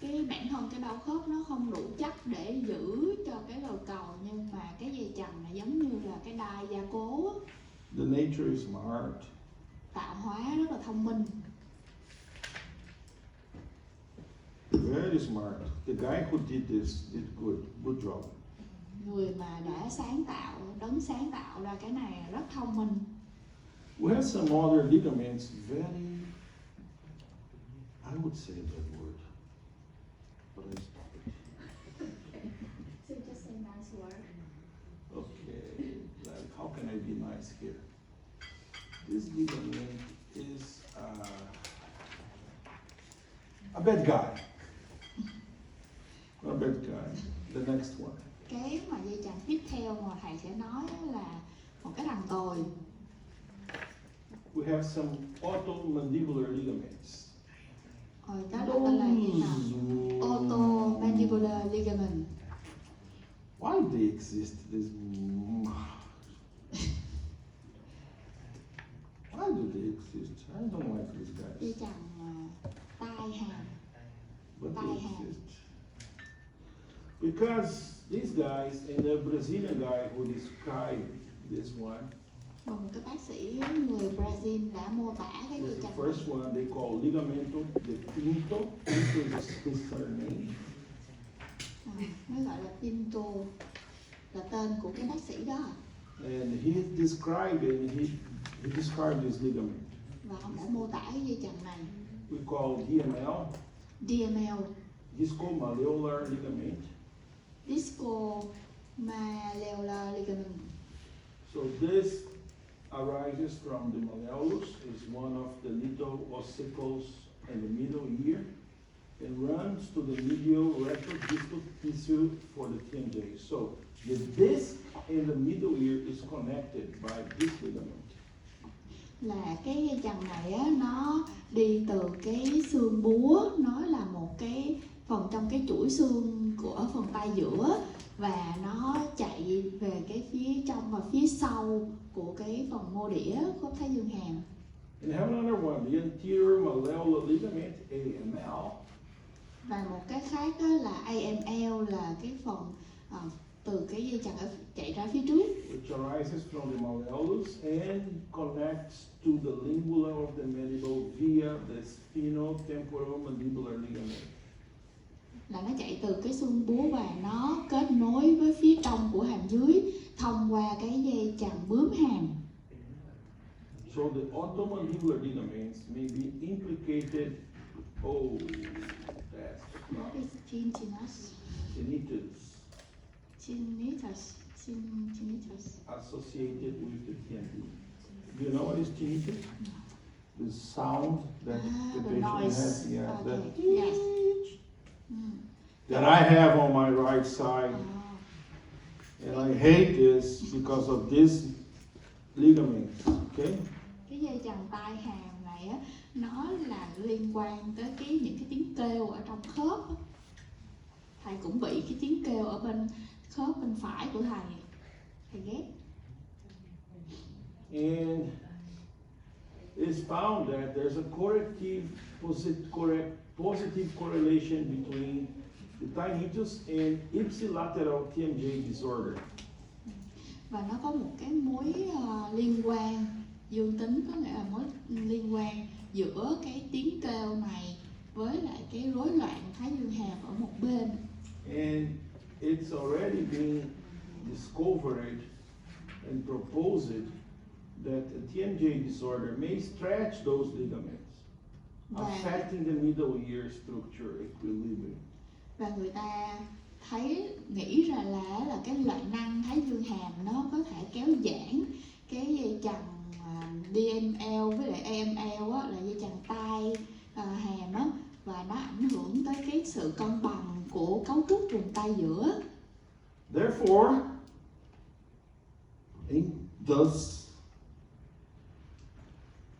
Cái bản thân cái bao khớp nó không đủ chắc để giữ cho cái gờ cầu, nhưng mà cái dây chằng này giống như là cái đai gia cố á. The nature is smart. Tạo hóa rất là thông minh. Very smart. The guy who did this did good job. Người mà đã đấng sáng tạo ra cái này rất thông minh. We have some other ligaments, very, I would say that word, but I stop it. So just say nice word. Okay, like how can I be nice here? This ligament is a bad guy. A bad guy. The next one. Cái mà dây chằng tiếp theo mà thầy sẽ nói là một cái thằng tồi. We have some automandibular ligaments. Rồi đó là tên là gì nào? Automandibular ligament. Why do they exist? Why do they exist? I don't like these Dây guys. chằng tai hàm. But they exist. Because these guys and the Brazilian guy who described this one, Và một cái bác sĩ người Brazil đã mô tả cái dây the chằng. first one they call ligamento de Pinto. Pinto is his surname. Nó gọi là Pinto, là tên của cái bác sĩ đó. And he described this ligament. Và ông đã mô tả cái dây chằng này. We call DML, DML, discomalleolar ligament. discomalleolar ligament. So this arises from the malleolus, is one of the little ossicles in the middle ear, and runs to the medial retrodistal tissue for the TMJ. So the disc in the middle ear is connected by this ligament. Là cái dây chằng này á, nó đi từ cái xương búa, nó là một cái phần trong cái chuỗi xương của phần tay giữa, và nó chạy về cái phía trong và phía sau của cái phần mô đĩa khớp thái dương hàm. And have another one, the anterior malleolar ligament, AML. Và một cái khác đó là AML, là cái phần từ cái dây chằng chạy ra phía trước, Which arises from the malleolus and connects to the lingula of the mandible via the spinotemporal mandibular ligament. là nó chạy từ cái xương búa và nó kết nối với phía trong của hàm dưới thông qua cái dây chằng bướm hàm. So the ottomandibular ligaments may be implicated. Oh, that's What is tinnitus? tinnitus Tinnitus. associated with the TMD. Do you know what is tinnitus? The sound that the The patient noise. has, yeah, Okay. that, Yes. that I have on my right side. And I hate this because of this ligament, okay? Cái dây chằng tai hàm này á, nó là liên quan tới những cái tiếng kêu ở trong khớp á. Thầy cũng bị cái tiếng kêu ở bên khớp bên phải của thầy ghét. And it's found that there's a positive correlation between the tinnitus and ipsilateral TMJ disorder. Và nó có một cái mối liên quan dương tính, có nghĩa là mối liên quan giữa cái tiếng kêu này với lại cái rối loạn thái dương hàm ở một bên. And it's already been discovered and proposed that a TMJ disorder may stretch those ligaments, affecting the middle ear structure equilibrium. Và người ta nghĩ ra là cái loại năng thái dương hàm nó có thể kéo giãn cái dây chằng DML với lại AML á, là dây chằng tai hàm á, và nó ảnh hưởng tới cái sự cân bằng của cấu trúc vùng tai giữa. Therefore,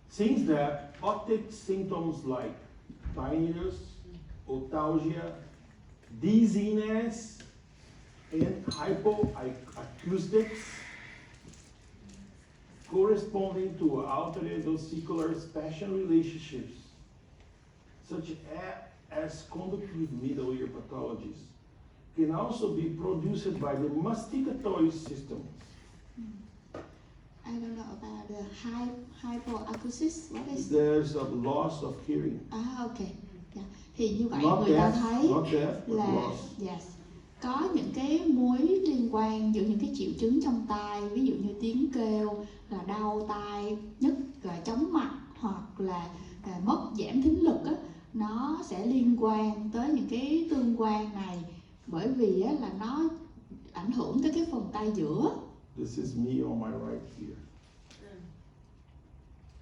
since that otic symptoms like tinnitus, otalgia, dizziness, and hypoacoustics corresponding to altered vesicular spatial relationships, such as conductive middle ear pathologies, can also be produced by the masticatory system. I don't know about the hypoacusis. What is? There's a loss of hearing. Okay. Yeah. Thì như vậy Not người ta deaf, thấy not deaf, but là loss. yes, có những cái mối liên quan giữa những cái triệu chứng trong tai, ví dụ như tiếng kêu, là đau tai, nhức, rồi chóng mặt, hoặc là mất giảm thính lực á, nó sẽ liên quan tới những cái tương quan này, bởi vì á, là nó ảnh hưởng tới cái phần tai giữa. This is me on my right here.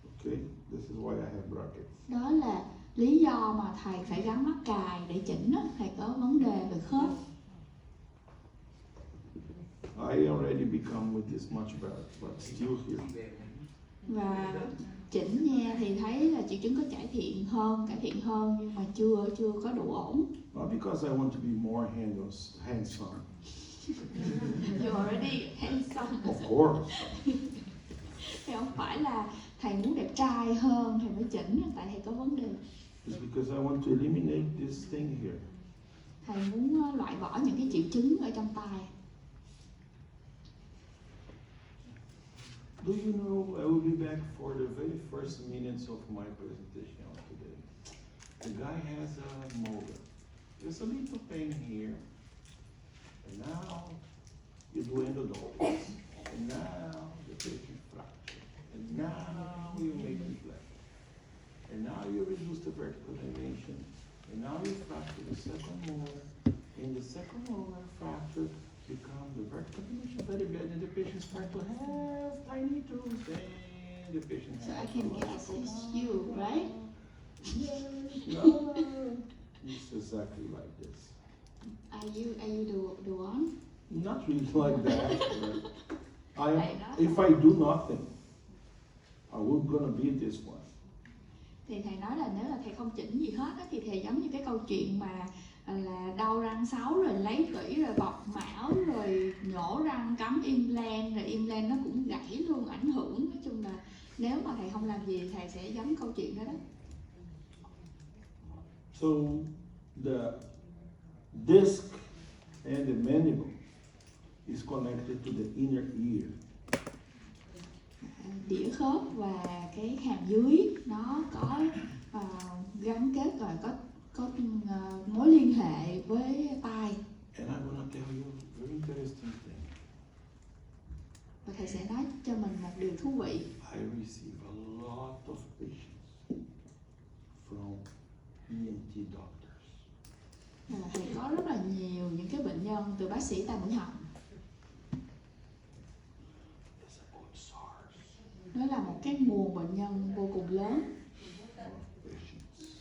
Okay, this is why I have brackets. Đó là lý do mà thầy phải gắn mắc cài để chỉnh á, thầy có vấn đề về khớp. I already become with this much better, but still here. Và chỉnh nha thì thấy là triệu chứng có cải thiện hơn nhưng mà chưa có đủ ổn. Not because I want to be more handsome. You already handsome. Of course. Thì không phải là thầy muốn đẹp trai hơn thầy mới chỉnh, tại thầy có vấn đề. It's because I want to eliminate this thing here. Thầy muốn loại bỏ những cái triệu chứng ở trong tai. Do you know, I will be back for the very first minutes of my presentation today. The guy has a molar. There's a little pain here. And now you do endodontics. And now the patient fracture. And now you make deflection. And now you reduce the vertical dimension. And now you fracture the second molar. And the second molar fracture become the vertical dimension very bad, and the patient start to have tiny toes, and the patient So has I can guess it's you, right? Yes, no, it's exactly like this. Are you the one? Not really like that, but if I do nothing, I will gonna be this one. Thì thầy nói là nếu là thầy không chỉnh gì hết á, thì thầy giống như cái câu chuyện mà là đau răng 6 rồi lấy tủy rồi bọc mão rồi nhổ răng cắm implant, rồi implant nó cũng gãy luôn, ảnh hưởng. Nói chung là nếu mà thầy không làm gì thầy sẽ giống câu chuyện đó đó. So the disc and the mandible is connected to the inner ear. Đĩa khớp và cái hàm dưới nó có gắn kết rồi có mối liên hệ với tai. And I want to tell you a very interesting thing. Và thầy sẽ nói cho mình một điều thú vị. I receive a of patients from ENT doctors. Thầy có rất là nhiều những cái bệnh nhân từ bác sĩ tai mũi họng. It's a good source Đó là một cái nguồn bệnh nhân vô cùng lớn. of patients.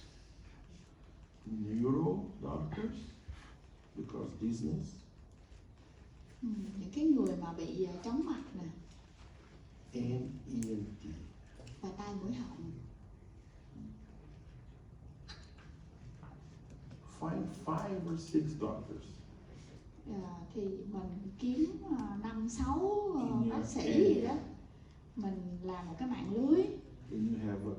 Neuro doctors, because dizziness, Những cái người mà bị chóng mặt nè and ENT. và tai mũi họng. Find 5 or 6 doctors Thì mình kiếm 5-6 bác sĩ Yeah. gì đó, mình làm một cái mạng lưới, and you have a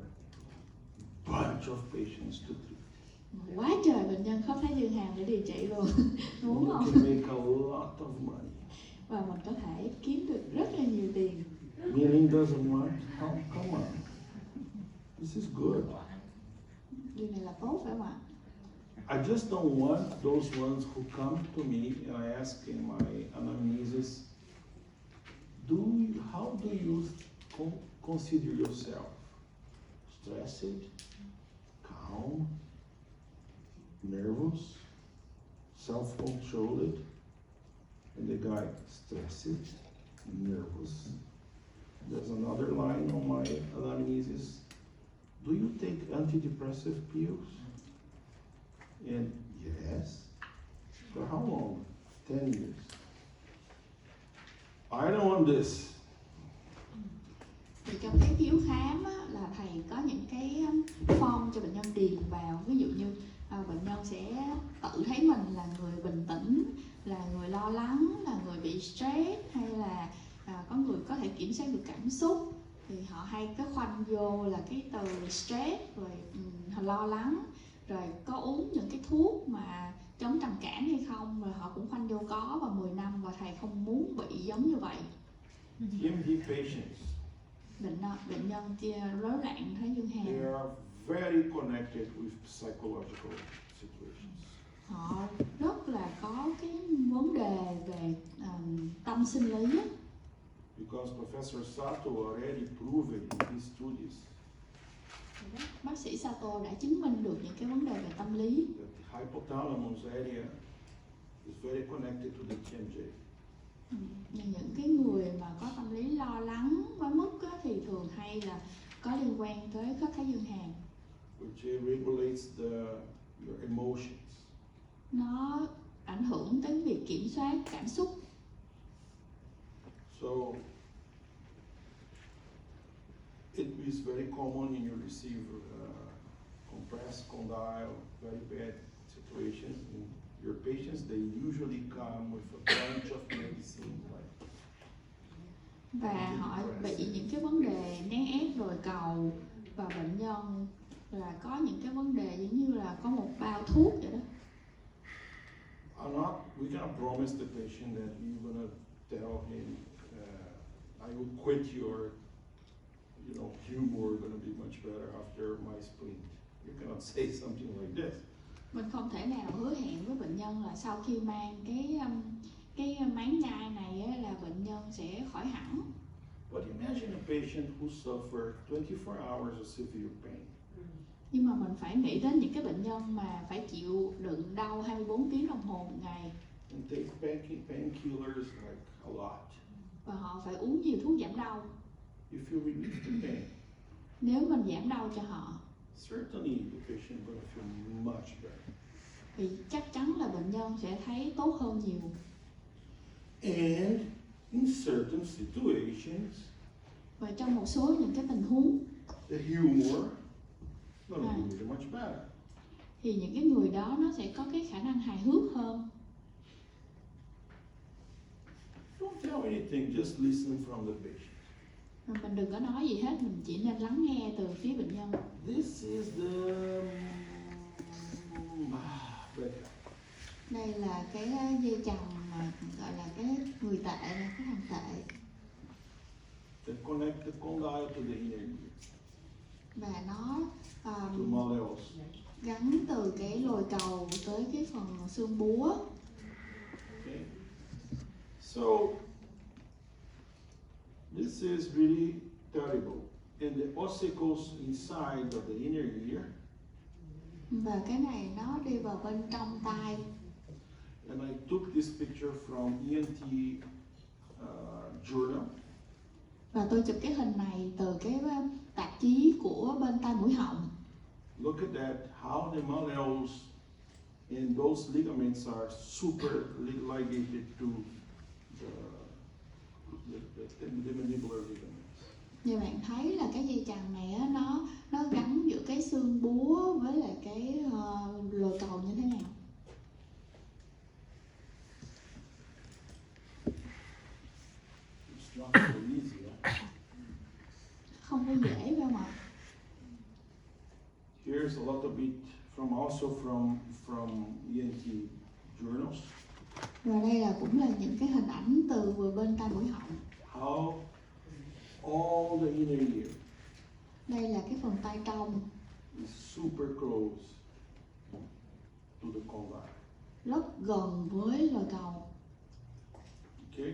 bunch of patients to treat. quá trời bệnh nhân khớp thái dương hàm để điều trị luôn. Đúng You không? can make a lot of money. Và mình có thể kiếm được rất là nhiều tiền. Meaning doesn't want? Oh, come on. This is good. Điều này là tốt phải không ạ? I just don't want those ones who come to me and I ask in my anamnesis, how do you consider yourself? Stressed, calm, nervous, self-controlled? And the guy, stressed, nervous. There's another line on my anamnesis. Do you take antidepressive pills? And yes. For how long? 10 years. I don't want this. Thì trong cái phiếu khám á, là thầy có những cái form cho bệnh nhân điền vào. Ví dụ như bệnh nhân sẽ tự thấy mình là người bình tĩnh, là người lo lắng, là người bị stress, hay là có người có thể kiểm soát được cảm xúc. Thì họ hay có khoanh vô là cái từ stress, rồi lo lắng, rồi có uống những cái thuốc mà chống trầm cảm hay không, rồi họ cũng khoanh vô có và 10 năm, và thầy không muốn bị giống như vậy. TMD patients, Bệnh nhân rối loạn thái dương they hàm, are very connected with psychological situations. họ rất là có cái vấn đề về tâm sinh lý á. Because Professor Sato already proved in his studies Bác sĩ Sato đã chứng minh được những cái vấn đề về tâm lý, that the hypothalamus area is very connected to the TMJ. những cái người mà có tâm lý lo lắng quá mức á, thì thường hay là có liên quan tới khớp thái dương hàm. Which regulates your emotions. Nó ảnh hưởng đến việc kiểm soát cảm xúc. So it is very common in you receive compressed condyle, very bad situations. In your patients, they usually come with a bunch of medicine like. Và họ bị những cái vấn đề nén ép đồi cầu, và bệnh nhân là có những cái vấn đề giống như là có một bao thuốc vậy đó. We cannot promise the patient that we're gonna tell him, I will quit your, humor gonna be much better after my splint. You cannot say something like this. Mình không thể nào hứa hẹn với bệnh nhân là sau khi mang cái máy nhai này á, là bệnh nhân sẽ khỏi hẳn. But imagine a patient who suffered 24 hours of severe pain. Nhưng mà mình phải nghĩ đến những cái bệnh nhân mà phải chịu đựng đau 24 tiếng đồng hồ một ngày. And take painkillers like a lot. Và họ phải uống nhiều thuốc giảm đau. If you relieve the pain, Nếu mình giảm đau cho họ, certainly the patient will feel much better. thì chắc chắn là bệnh nhân sẽ thấy tốt hơn nhiều. And in certain situations, Và trong một số những cái tình huống, the humor will be really much better. thì những cái người đó nó sẽ có cái khả năng hài hước hơn. Don't tell anything, just listen from the patient. Mình đừng có nói gì hết, mình chỉ nên lắng nghe từ phía bệnh nhân. This is the Đây là cái dây chằng mà gọi là cái người tệ, cái thằng tệ. that connect the condyle to the inner ear, Và nó to malleus. gắn từ cái lồi cầu tới cái phần xương búa. Okay. So this is really terrible and the ossicles inside of the inner ear. Và cái này nó đi vào bên trong tai. And I took this picture from ENT journal. Và tôi chụp cái hình này từ cái tạp chí của bên tai mũi họng. Look at that, how the malleolus and those ligaments are super ligated to the mandibular ligaments. Như bạn thấy là cái dây chằng này á, nó gắn giữa cái xương búa với lại cái lồi cầu như thế nào? It's not so easy. Không có dễ phải không ạ? Here's a lot of it also from ENT journals. Và đây là cũng là những cái hình ảnh từ vừa bên tai mũi họng. How all the inner ear Đây là cái phần tai trong is super close to the condyle. rất gần với lồi cầu. Okay?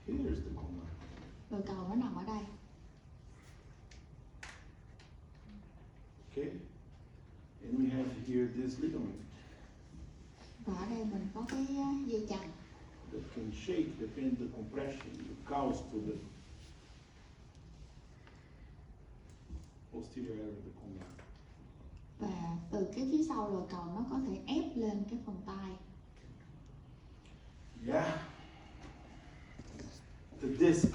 Here's the condyle. Lồi cầu nó nằm ở đây. Okay? And we have here this ligament Và ở đây mình có cái dây chằng that can shake depending the compression it causes to the posterior area of the condyle. và từ cái phía sau lồi cầu nó có thể ép lên cái phần tai. Yeah. The disc.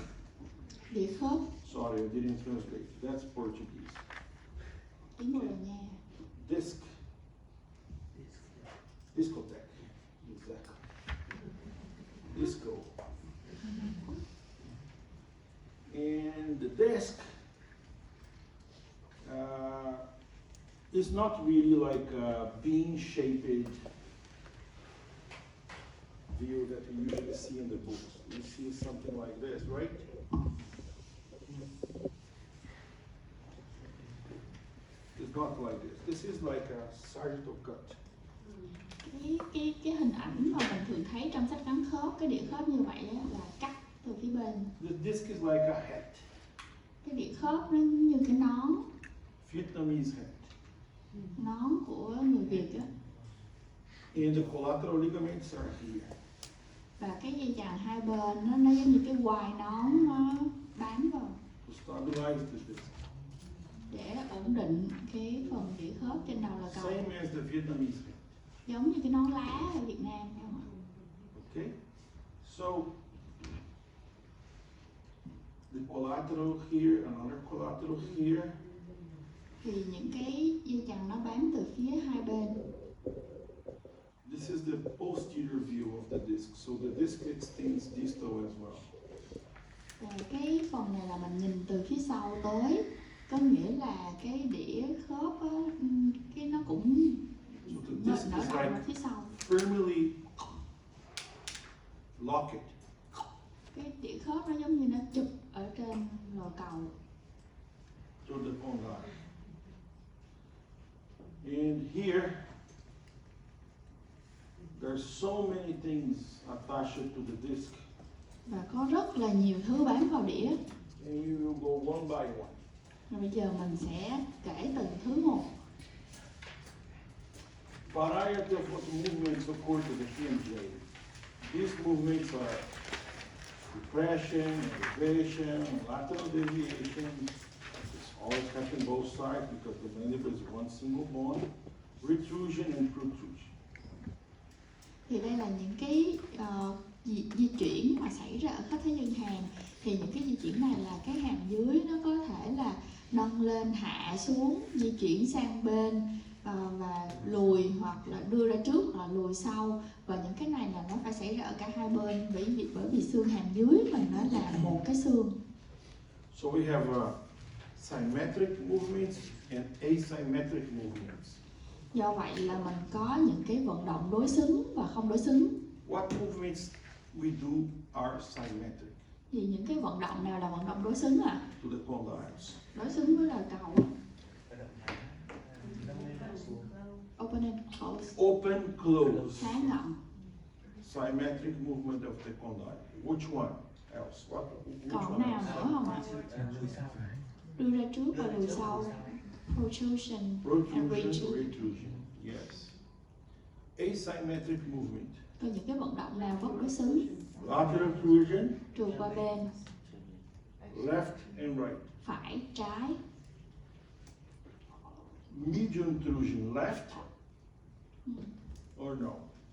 Đĩa khớp. Sorry, I didn't translate. That's Portuguese. Tiếng Bồ Đào Nha. Disc. Discotheque. Exactly. Disco. And the disc is not really like a bean-shaped view that we usually see in the books. You see something like this, right? It's not like this. This is like a sagittal cut. Cái hình ảnh mà mình thường thấy trong sách gắn khớp, cái đĩa khớp như vậy á, là cắt từ phía bên. The disc is like a hat. Cái đĩa khớp nó như cái nón. Vietnamese hat. Nón của người Việt á. And the collateral ligaments are here. Và cái dây chằng hai bên nó giống như cái quai nón nó bám vào. To stabilize the disc. Để ổn định cái phần đĩa khớp trên đầu là cầu. Same as the Vietnamese hat. Giống như cái nón lá ở Việt Nam phải không ạ? Okay? So the collateral here, another collateral here. Thì những cái dây chằng nó bám từ phía hai bên. This is the posterior view of the disc. So the disc extends distal as well. Và cái phần này là mình nhìn từ phía sau tới, có nghĩa là cái đĩa khớp á, cái nó cũng So the nở disc is rộng ra like phía sau. firmly locked Cái đĩa khớp nó giống như nó chụp ở trên lồi cầu. to the condyle. And here, there's so many things attached to the disc. Và có rất là nhiều thứ bám vào đĩa. And you will go one by one. Rồi bây giờ mình sẽ kể từng thứ một. Variety of what movements occur to the hinge blade. These movements are depression, elevation, lateral deviation. It's always happening both sides because the mandible is one single bone. Retrusion and protrusion. Thì đây là những cái di chuyển mà xảy ra ở khớp thái dương hàm. Thì những cái di chuyển này là cái hàm dưới nó có thể là nâng lên, hạ xuống, di chuyển sang bên và lùi hoặc là đưa ra trước hoặc là lùi sau. Và những cái này là nó phải xảy ra ở cả hai bên bởi vì xương hàm dưới mình nó là một cái xương. So we have symmetric movements and asymmetric movements. Do vậy là mình có những cái vận động đối xứng và không đối xứng. What movements we do are symmetric Thì những cái vận động nào là vận động đối xứng ạ? to the condyles. Đối xứng với là cầu. Open and close. Open, close. Há ngậm. Symmetric movement of the condyle. Which one? else? Which Còn one nào else? nữa không ạ? Đưa ra trước và lùi sau. Protrusion and Protrusion, retrusion. retrusion. Yes. Asymmetric movement. Có những cái vận động nào bất đối xứng? Lateral protrusion, Trượt qua bên, left and right. phải, trái. Median protrusion, left or no?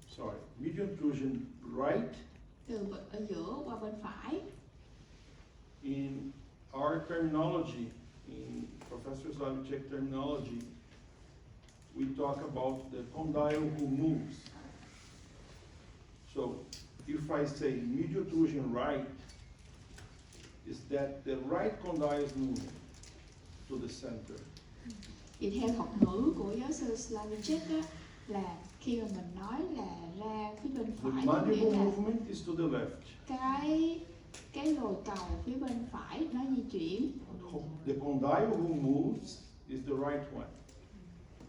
Sorry. Median protrusion, right. Từ ở giữa qua bên phải. In our terminology, in Professor Slavicek terminology, we talk about the condyle who moves. So, if I say medial protrusion right, is that the right condyle is moving to the center. Thì theo thuật ngữ của giáo sư Slavicek á, là khi mà mình nói là ra phía bên The phải, có nghĩa mandible là movement is to the left. cái lồi cầu phía bên phải nó di chuyển, The condyle who moves is the right one.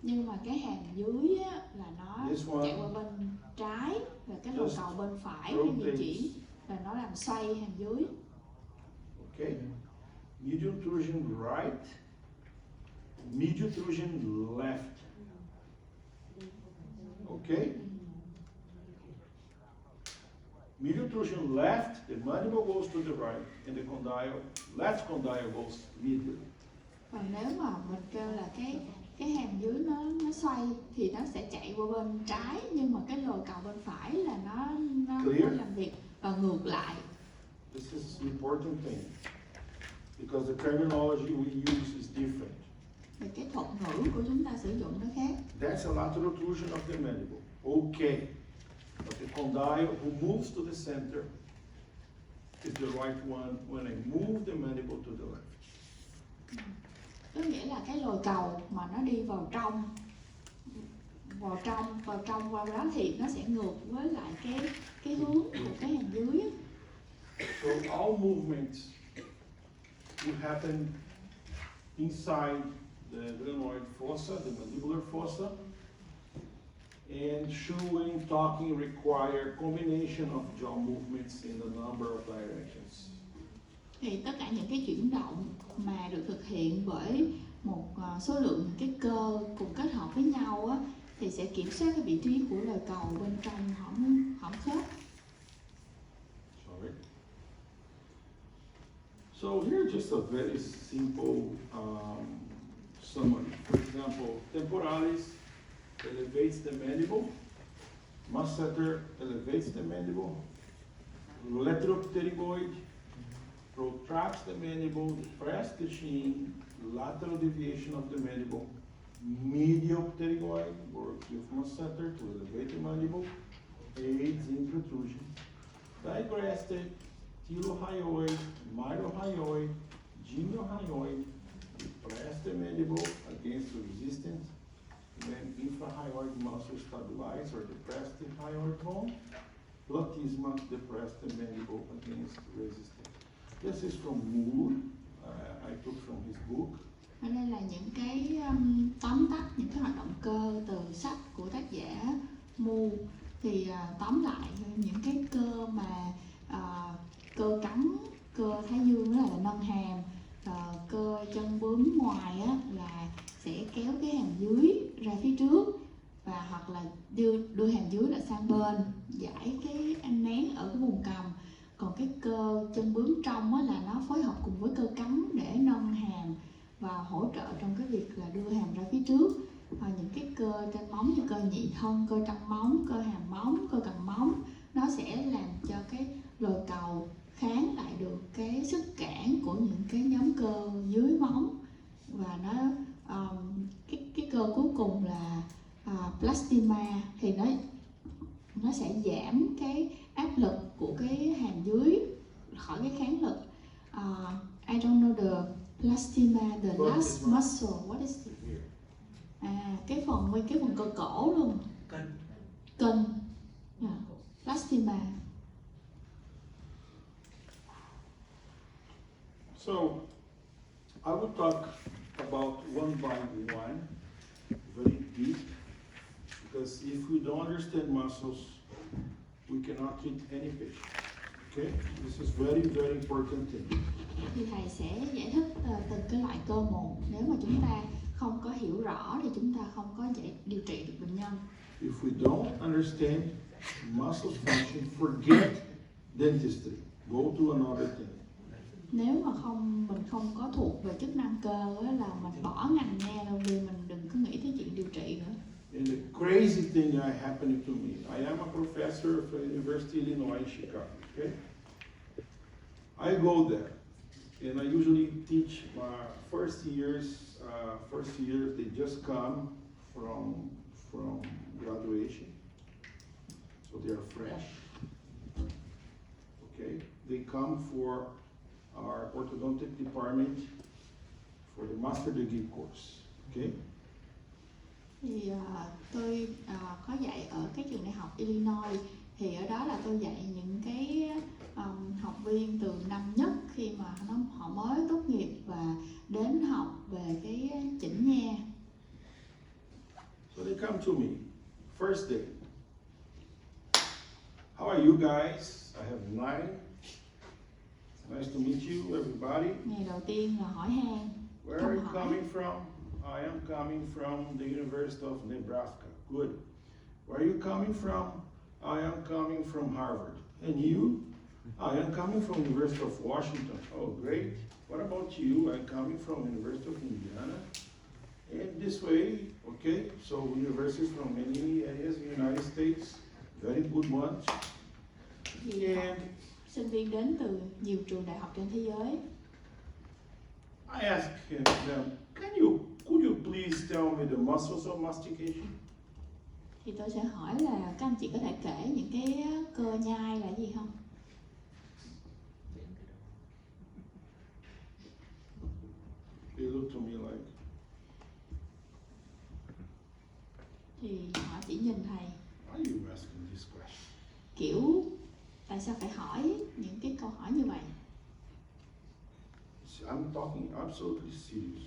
nhưng mà cái hàm dưới á, là nó This one chạy qua bên trái, và cái lồi just cầu bên phải nó di rotates. chuyển và nó làm xoay hàm dưới. Okay? Medial protrusion right, medial protrusion left. Okay? Medial protrusion left, the mandible goes to the right, and the condyle, left condyle goes medial. Còn nếu mà mình kêu là cái hàm dưới nó xoay thì nó sẽ chạy qua bên trái, nhưng mà cái lồi cầu bên phải là nó Clear? làm việc và ngược lại. This is an important thing, because the terminology we use is different. Thì cái thuật ngữ của chúng ta sử dụng nó khác. That's a lateral protrusion of the mandible. Okay. But the condyle who moves to the center is the right one when I move the mandible to the left. Có nghĩa là cái lồi cầu mà nó đi vào trong qua đó thì nó sẽ ngược với lại cái hướng của cái hàm dưới á. So all movements will happen inside the glenoid fossa, the mandibular fossa, and chewing, talking require combination of jaw movements in a number of directions. Thì tất cả những cái chuyển động mà được thực hiện bởi một số lượng cái cơ cùng kết hợp với nhau á, thì sẽ kiểm soát cái vị trí của lồi cầu bên trong hõm khớp. Sorry. So here's just a very simple summary. For example, temporalis elevates the mandible, masseter elevates the mandible, lateropterygoid protracts the mandible, depresses the chin, lateral deviation of the mandible, medial pterygoid works with masseter to elevate the mandible, aids in protrusion, digrastic, telohyoid, mylohyoid, gymnohyoid, depress the mandible against resistance when infrahyoid muscle stabilize or depress the hyoid bone, platysma depress the mandible against resistance. This is from Moore, I took from his book. Ở đây là những cái tóm tắt những cái hoạt động cơ từ sách của tác giả Moore. Thì tóm lại những cái cơ mà cơ cắn, cơ thái dương đó là nâng hàm, cơ chân bướm ngoài á, là sẽ kéo cái hàm dưới ra phía trước, và hoặc là đưa hàm dưới lại sang bên, giải cái anh nén ở cái vùng cằm. Còn cái cơ chân bướm trong á, là nó phối hợp cùng với cơ cắn để nâng hàm và hỗ trợ trong cái việc là đưa hàm ra phía trước. Những cái cơ trên móng như cơ nhị thân, cơ trong móng, cơ hàm móng, cơ cầm móng, nó sẽ làm cho cái lồi cầu kháng lại được cái sức cản của những cái nhóm cơ dưới móng. Và cái cơ cuối cùng là plastima, thì nó sẽ giảm cái áp lực của cái hàm dưới khỏi cái kháng lực. I don't know the plastima, the last muscle. What is it? Cái phần cơ cổ luôn. Cân. Yeah. Plastima. So I will talk about one by one, very deep, because if we don't understand muscles, we cannot treat any patient. Okay, this is very, very important thing. Thì thầy sẽ giải thích từng cái loại cơ một. Nếu mà chúng ta không có hiểu rõ thì chúng ta không có điều trị được bệnh nhân. If we don't understand muscle function, forget dentistry. Go to another thing. Nếu mà mình không có thuộc về chức năng cơ á, là mình bỏ ngành nghe luôn đi, mình đừng có nghĩ tới chuyện điều trị nữa. And the crazy thing that happened to me, I am a professor of the University of Illinois in Chicago. Okay, I go there, and I usually teach my first years. First years they just come from graduation, so they are fresh. Okay, they come for our orthodontic department for the master degree course. Okay. Thì tôi có dạy ở cái trường đại học Illinois, thì ở đó là tôi dạy những cái học viên từ năm nhất khi mà họ mới tốt nghiệp và đến học về cái chỉnh nha. So they come to me, first day. How are you guys? I have 9. Nice to meet you, everybody. Ngày đầu tiên là hỏi han. Where are you coming from? I am coming from the University of Nebraska. Good. Where are you coming from? I am coming from Harvard. And you? I am coming from University of Washington. Oh, great. What about you? I'm coming from University of Indiana. And this way, okay, so universities from many areas in the United States, very good ones. And sinh viên đến từ nhiều trường đại học trên thế giới. I asked them, could you please tell me the muscles of mastication? Thì tôi sẽ hỏi là các anh chị có thể kể những cái cơ nhai là gì không? They looked to me like. Thì họ chỉ nhìn thầy. Why are you asking this question? Kiểu tại sao phải hỏi những cái câu hỏi như vậy? I'm talking absolutely serious.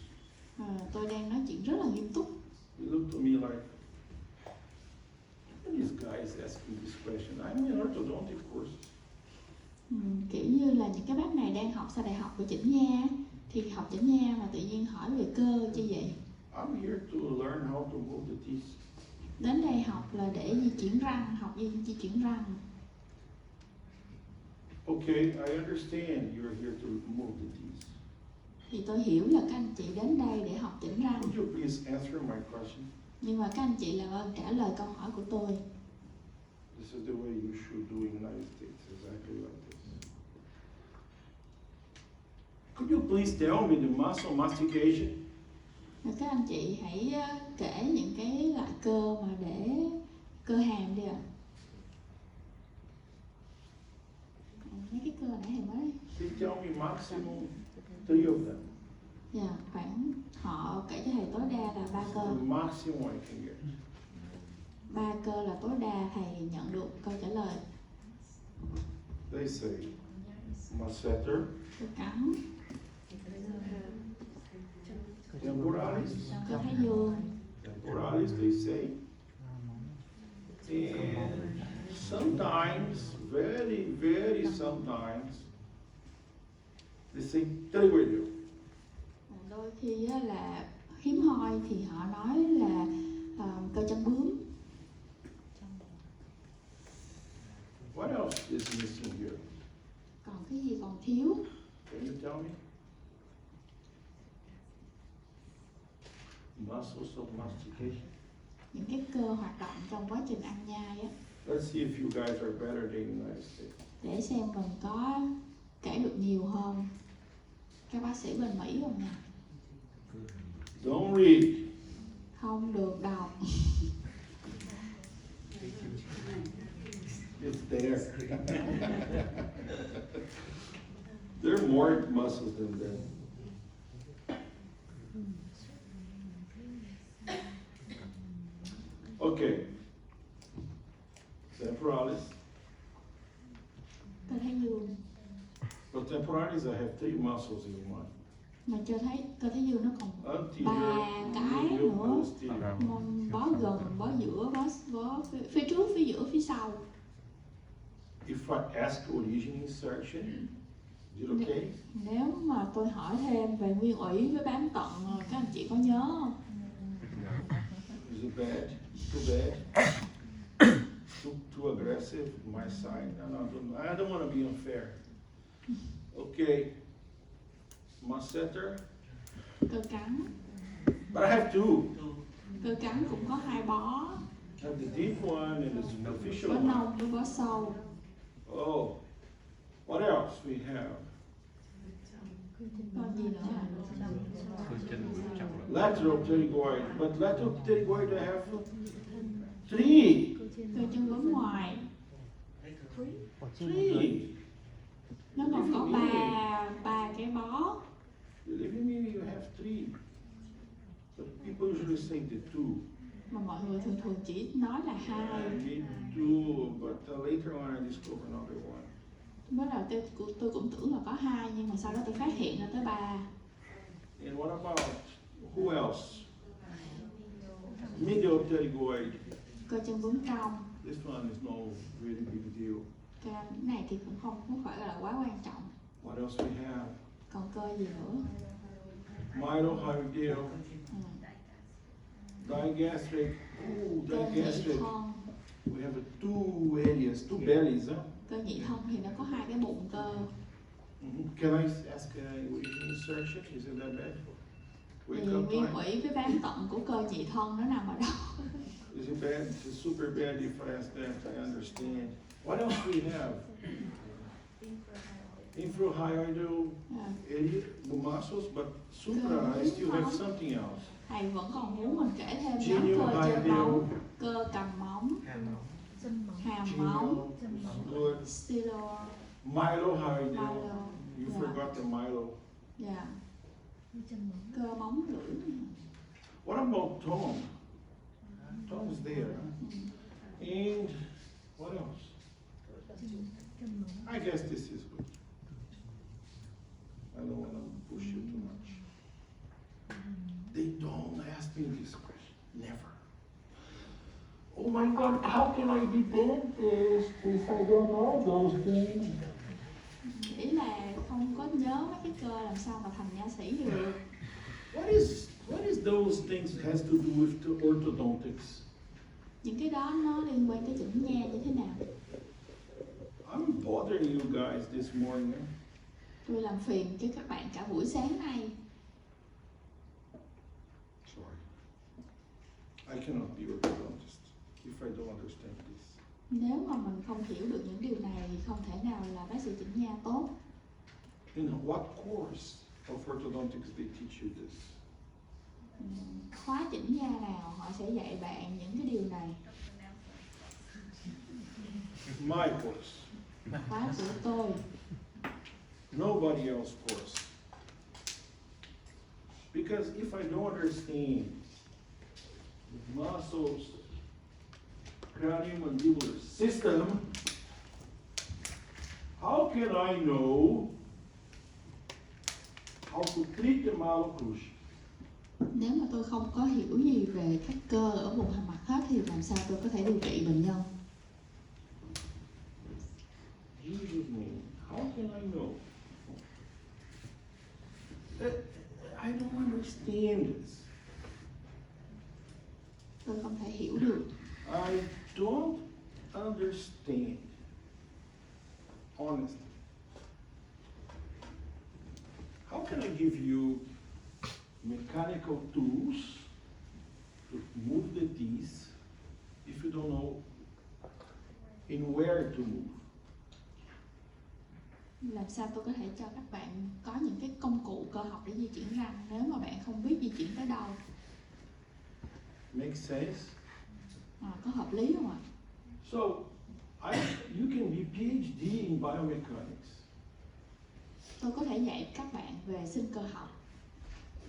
Tôi đang nói chuyện rất là nghiêm túc. They looked to me like, this guy is asking this question. I'm in orthodontic course. Kiểu như là những cái bác này đang học sau đại học về chỉnh nha, thì học chỉnh nha mà tự nhiên hỏi về cơ chi vậy? I'm here to learn how to move the teeth. Đến đây học là để di chuyển răng, học di chuyển răng. Okay, I understand you're here to move the teeth. Thì tôi hiểu là các anh chị đến đây để học chỉnh răng. Could you please answer my question? Nhưng mà các anh chị làm ơn trả lời câu hỏi của tôi. This is the way you should do in the United States, exactly like this. Could you please tell me the muscle mastication? Các anh chị hãy kể những cái loại cơ mà để cơ hàm đi ạ. Mấy cái cơ nãy thầy mới. They tell me maximum 3 of them. Dạ, khoảng họ kể cho thầy tối đa là 3 cơ. The maximum I can get. 3 cơ là tối đa thầy nhận được câu trả lời. They say masseter, Cơ cắn, temporalis, cơ thái dương, temporalis they say. And sometimes, very, very sometimes, they say trigoidal. Đôi khi là hiếm hoi thì họ nói là cơ chân bướm. What else is missing here? Còn cái gì còn thiếu? Can you tell me? Muscles of mastication. Những cái cơ hoạt động trong quá trình ăn nhai á. Let's see if you guys are better than the United States. Để xem mình có kể được nhiều hơn các bác sĩ bên Mỹ không nha. Don't read. Không được đọc. It's there. There are more muscles than that. Okay. Temporalis. Cơ thái dương. For temporalis, I have 3 muscles in one. Mà chưa thấy cơ thái dương nó còn Anterior, 3 cái medial, nữa. posterior. Bó gần, bó giữa, bó phía trước, phía giữa, phía sau. if I ask origin insertion, is it okay? Nếu mà tôi hỏi thêm về nguyên ủy với bán tận, các anh chị có nhớ không? Is it bad? Too bad? Too aggressive? My side? No, I don't want to be unfair. Okay. Masseter? Cơ cắn. But I have two. Cơ cắn cũng có 2 bó. I have the deep one and the superficial Bó one. nông với bó sâu. Oh. What else we have? Còn gì nữa ạ? Lateral pterygoid. But lateral pterygoid I have 3. Cơ chân bướm ngoài. 3. Nó còn có ba cái bó. Believe me, you have 3. But people usually say the 2. Mà mọi người thường chỉ nói là 2. I need 2, but later on I discovered another one. Mới đầu tôi cũng tưởng là có 2, nhưng mà sau đó tôi phát hiện ra tới 3. And what about, who else? Medial pterygoid. Cơ chân bướm trong. This one is no really big deal. Cái này thì cũng không phải là quá quan trọng. What else we have? Còn cơ gì nữa? Myelohyoidal. Digastric. Oh, Cơ nhị digastric. thân. We have 2 areas, 2 bellies, huh? Cơ nhị thân thì nó có 2 cái bụng cơ. Can I ask origin insertion? Is it that bad? Thì Wake up nguyên time? ủy với bán tận của cơ nhị thân nó nằm ở đâu? Is it bad? It's super bad if I ask that. I understand. What else we have? Infrahyoidal area, muscles, but supra, I still have something else. Thầy vẫn còn muốn mình kể thêm nhóm Genial cơ trên hyoidal. móng, cơ cầm móng, hàm móng, Good. stylo, Myelohyoidal. milo. You Dạ. forgot the myelo. Dạ. Cơ móng lưỡi. What about Tom? Tom is there. Huh? And what else? I guess this is good. I don't want to push you too much. They don't ask me this question. Never. Oh my God, how can I be dentist if I don't know those things? Ý là không có nhớ mấy cái cơ làm sao mà thành nha sĩ được. What is those things has to do with the orthodontics? Những cái đó nó liên quan tới chỉnh nha như thế nào? I'm bothering you guys this morning. Tôi làm phiền cho các bạn cả buổi sáng nay. Sorry. I cannot be orthodontist if I don't understand this. Nếu mà mình không hiểu được những điều này thì không thể nào là bác sĩ chỉnh nha tốt. In what course of orthodontics they teach you this? Khóa chỉnh nha nào họ sẽ dạy bạn những cái điều này? My course. Khóa của tôi. Nobody else's course. Because if I don't understand the muscles, craniomandibular system, how can I know how to treat the maloclusion? Nếu mà tôi không có hiểu gì về các cơ ở vùng hàm mặt hết thì làm sao tôi có thể điều trị bệnh nhân? Jesus name, how can I know? I don't understand this. Tôi không thể hiểu được. I don't understand. Honestly. How can I give you mechanical tools to move the teeth if you don't know in where to move? Làm sao tôi có thể cho các bạn có những cái công cụ cơ học để di chuyển răng nếu mà bạn không biết di chuyển tới đâu? Make sense? Có hợp lý không ạ? So, you can be PhD in biomechanics. Tôi có thể dạy các bạn về sinh cơ học.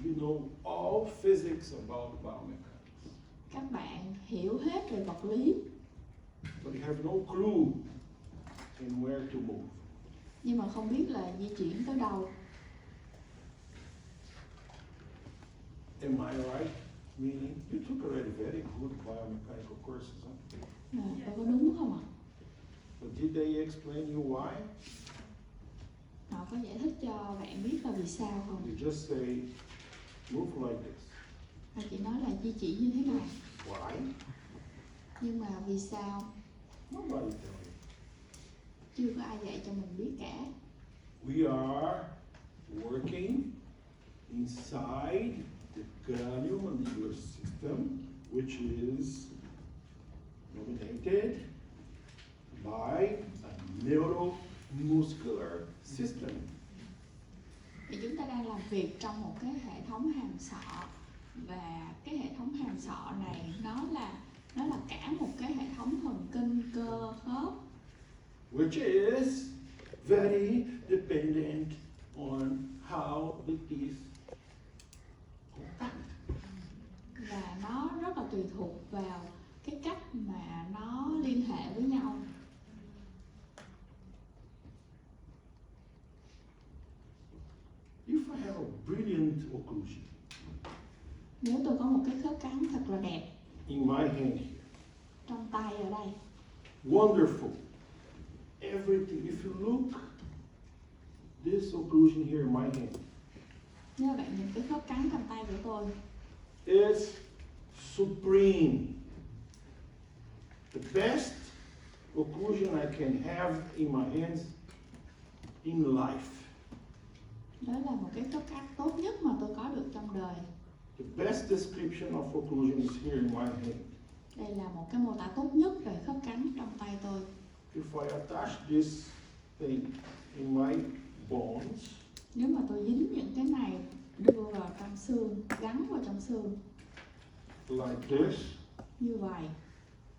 You know all physics about biomechanics. Các bạn hiểu hết về vật lý, But you have no clue in where to move. nhưng mà không biết là di chuyển tới đâu. Am I right? Meaning, you took already very good biomechanical courses, huh? Tôi có đúng không ạ? So did they explain you why? Họ có giải thích cho bạn biết là vì sao không? They just say, move like this. Họ chỉ nói là di chỉ như thế này. Why? Nhưng mà vì sao? Nobody tell you. Chưa có ai dạy cho mình biết cả. We are working inside the craniomandibular system, which is dominated by a neuromuscular system. Thì chúng ta đang làm việc trong một cái hệ thống hàm sọ, và cái hệ thống hàm sọ này nó là cả một cái hệ thống thần kinh cơ khớp, Which is very dependent on how the teeth contact. và nó rất là tùy thuộc vào cái cách mà nó liên hệ với nhau. If I have a brilliant occlusion Nếu tôi có một cái khớp cắn thật là đẹp in my hand here, trong tay ở đây, wonderful, everything. If you look, this occlusion here in my hand nếu bạn nhìn cái khớp cắn trong tay của tôi, is supreme. The best occlusion I can have in my hands in life. đó là một cái khớp cắn tốt nhất mà tôi có được trong đời. The best description of occlusion is here in my hand. Đây là một cái mô tả tốt nhất về khớp cắn trong tay tôi. If I attach this thing in my bones, Nếu mà tôi dính những cái này đưa vào trong xương, gắn vào trong xương like this, như vậy,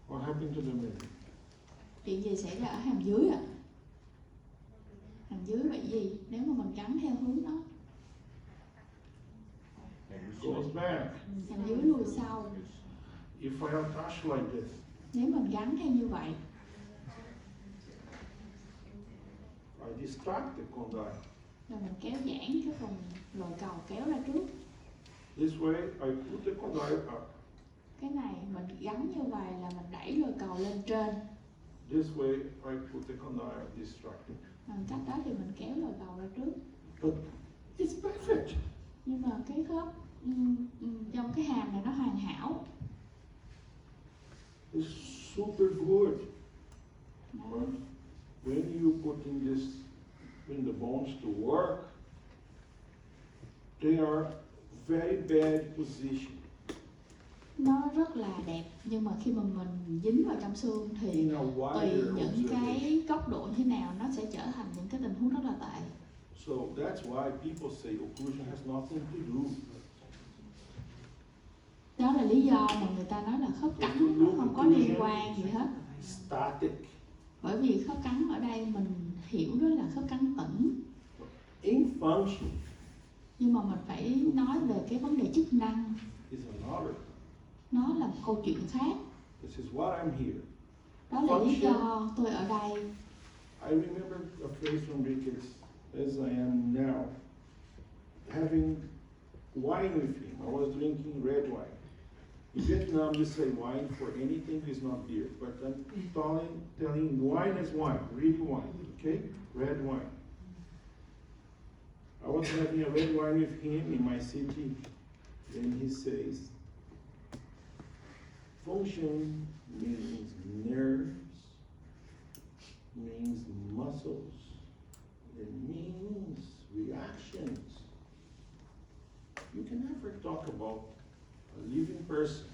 what happened to the middle? chuyện gì xảy ra ở hàm dưới ạ? Hàm dưới bị gì nếu mà mình gắn theo hướng đó? It goes back. Hàm dưới lùi sau. If I attach like this, Nếu mình gắn theo như vậy, I distract the condyle. rồi mình kéo giãn cái phần lồi cầu kéo ra trước. This way, I put the condyle up. Cái này mình gắn như vậy là mình đẩy lồi cầu lên trên. This way, I put the condyle distracted. Bằng cách đó thì mình kéo lồi cầu ra trước. But it's perfect. Nhưng mà cái khớp trong cái hàm này nó hoàn hảo. It's super good. Đó. But when you putting this in the bones to work, they are very bad position. Nó rất là đẹp, nhưng mà khi mà mình dính vào trong xương thì In a tùy wider những observation. cái góc độ như nào nó sẽ trở thành những cái tình huống rất là tệ. So that's why people say occlusion has nothing to do. Đó là lý do mà người ta nói là khớp cắn nó không có liên quan gì hết. Static. Bởi vì khớp cắn ở đây mình hiểu đó là khớp cắn tĩnh, In function nhưng mà mình phải nói về cái vấn đề chức năng. is another. Nó là một câu chuyện khác. This is what I'm here. Đó là lý do tôi ở đây. I remember a phrase from Ricketts, as I am now, having wine with him. I was drinking red wine. In Vietnam, you say wine for anything is not beer, but I'm telling wine is wine, really wine, okay? Red wine. I was having a red wine with him in my city, and he says, function means nerves, means muscles, it means reactions. You can never talk about a living person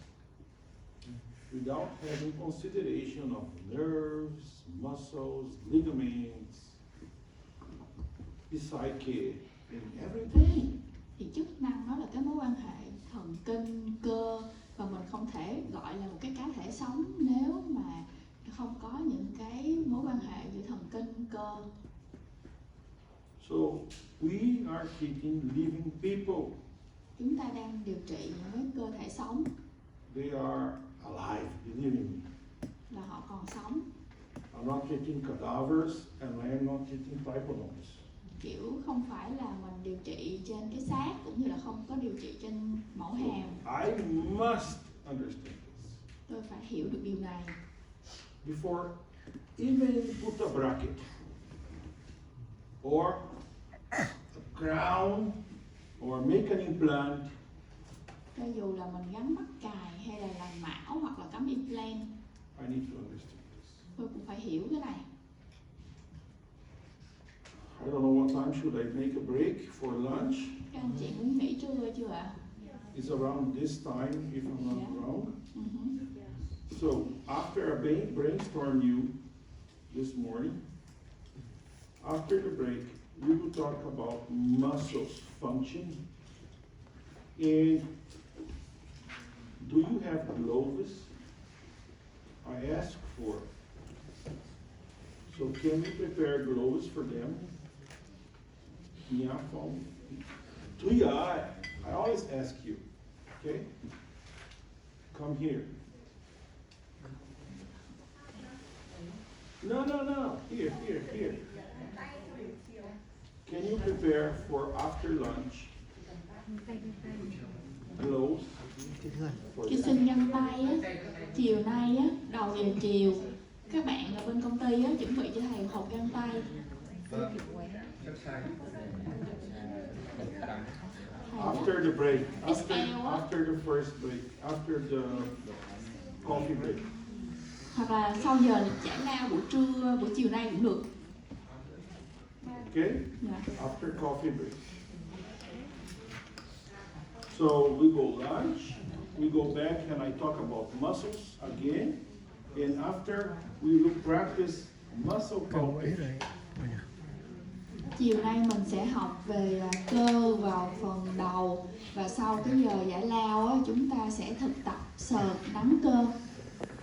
without having consideration of nerves, muscles, ligaments, psyche, and everything. Thì chức năng nó là cái mối quan hệ thần kinh cơ, và mình không thể gọi là một cái cá thể sống nếu mà không có những cái mối quan hệ giữa thần kinh cơ. So we are treating living people. Chúng ta đang điều trị những cái cơ thể sống, They are alive, believe me. là họ còn sống. I'm not treating cadavers and I am not treating typonomes. Kiểu không phải là mình điều trị trên cái xác, cũng như là không có điều trị trên mẫu hàm. I must understand this. Tôi phải hiểu được điều này. Before even put a bracket or a crown or make an implant. Cho dù là mình gắn mắc cài hay là làm mão hoặc là cắm implant, I need to understand this. tôi cũng phải hiểu cái này. I don't know what time should I make a break for lunch. Các anh chị muốn nghỉ trưa chưa ạ? It's around this time, if I'm not Yeah. wrong. Uh-huh. So after I brainstorm you this morning, after the break, we will talk about muscles function. And do you have gloves? I asked for. So can you prepare gloves for them? Yeah, phone. I always ask you. Okay? Come here. No. Here. Can you prepare for after lunch gloves for Cái them? xin găng tay á, chiều nay á, đầu giờ chiều các bạn ở bên công ty á chuẩn bị cho thầy hộp găng tay. After the break, XL. after the first break, after the coffee break. Hoặc là sau giờ giải lao buổi trưa, buổi chiều nay cũng được. Okay? Dạ. After coffee break. So we go lunch, we go back and I talk about muscles again. And after we will practice muscle palpation. Chiều nay mình sẽ học về cơ vào phần đầu và sau cái giờ giải lao á, chúng ta sẽ thực tập sờ nắn cơ.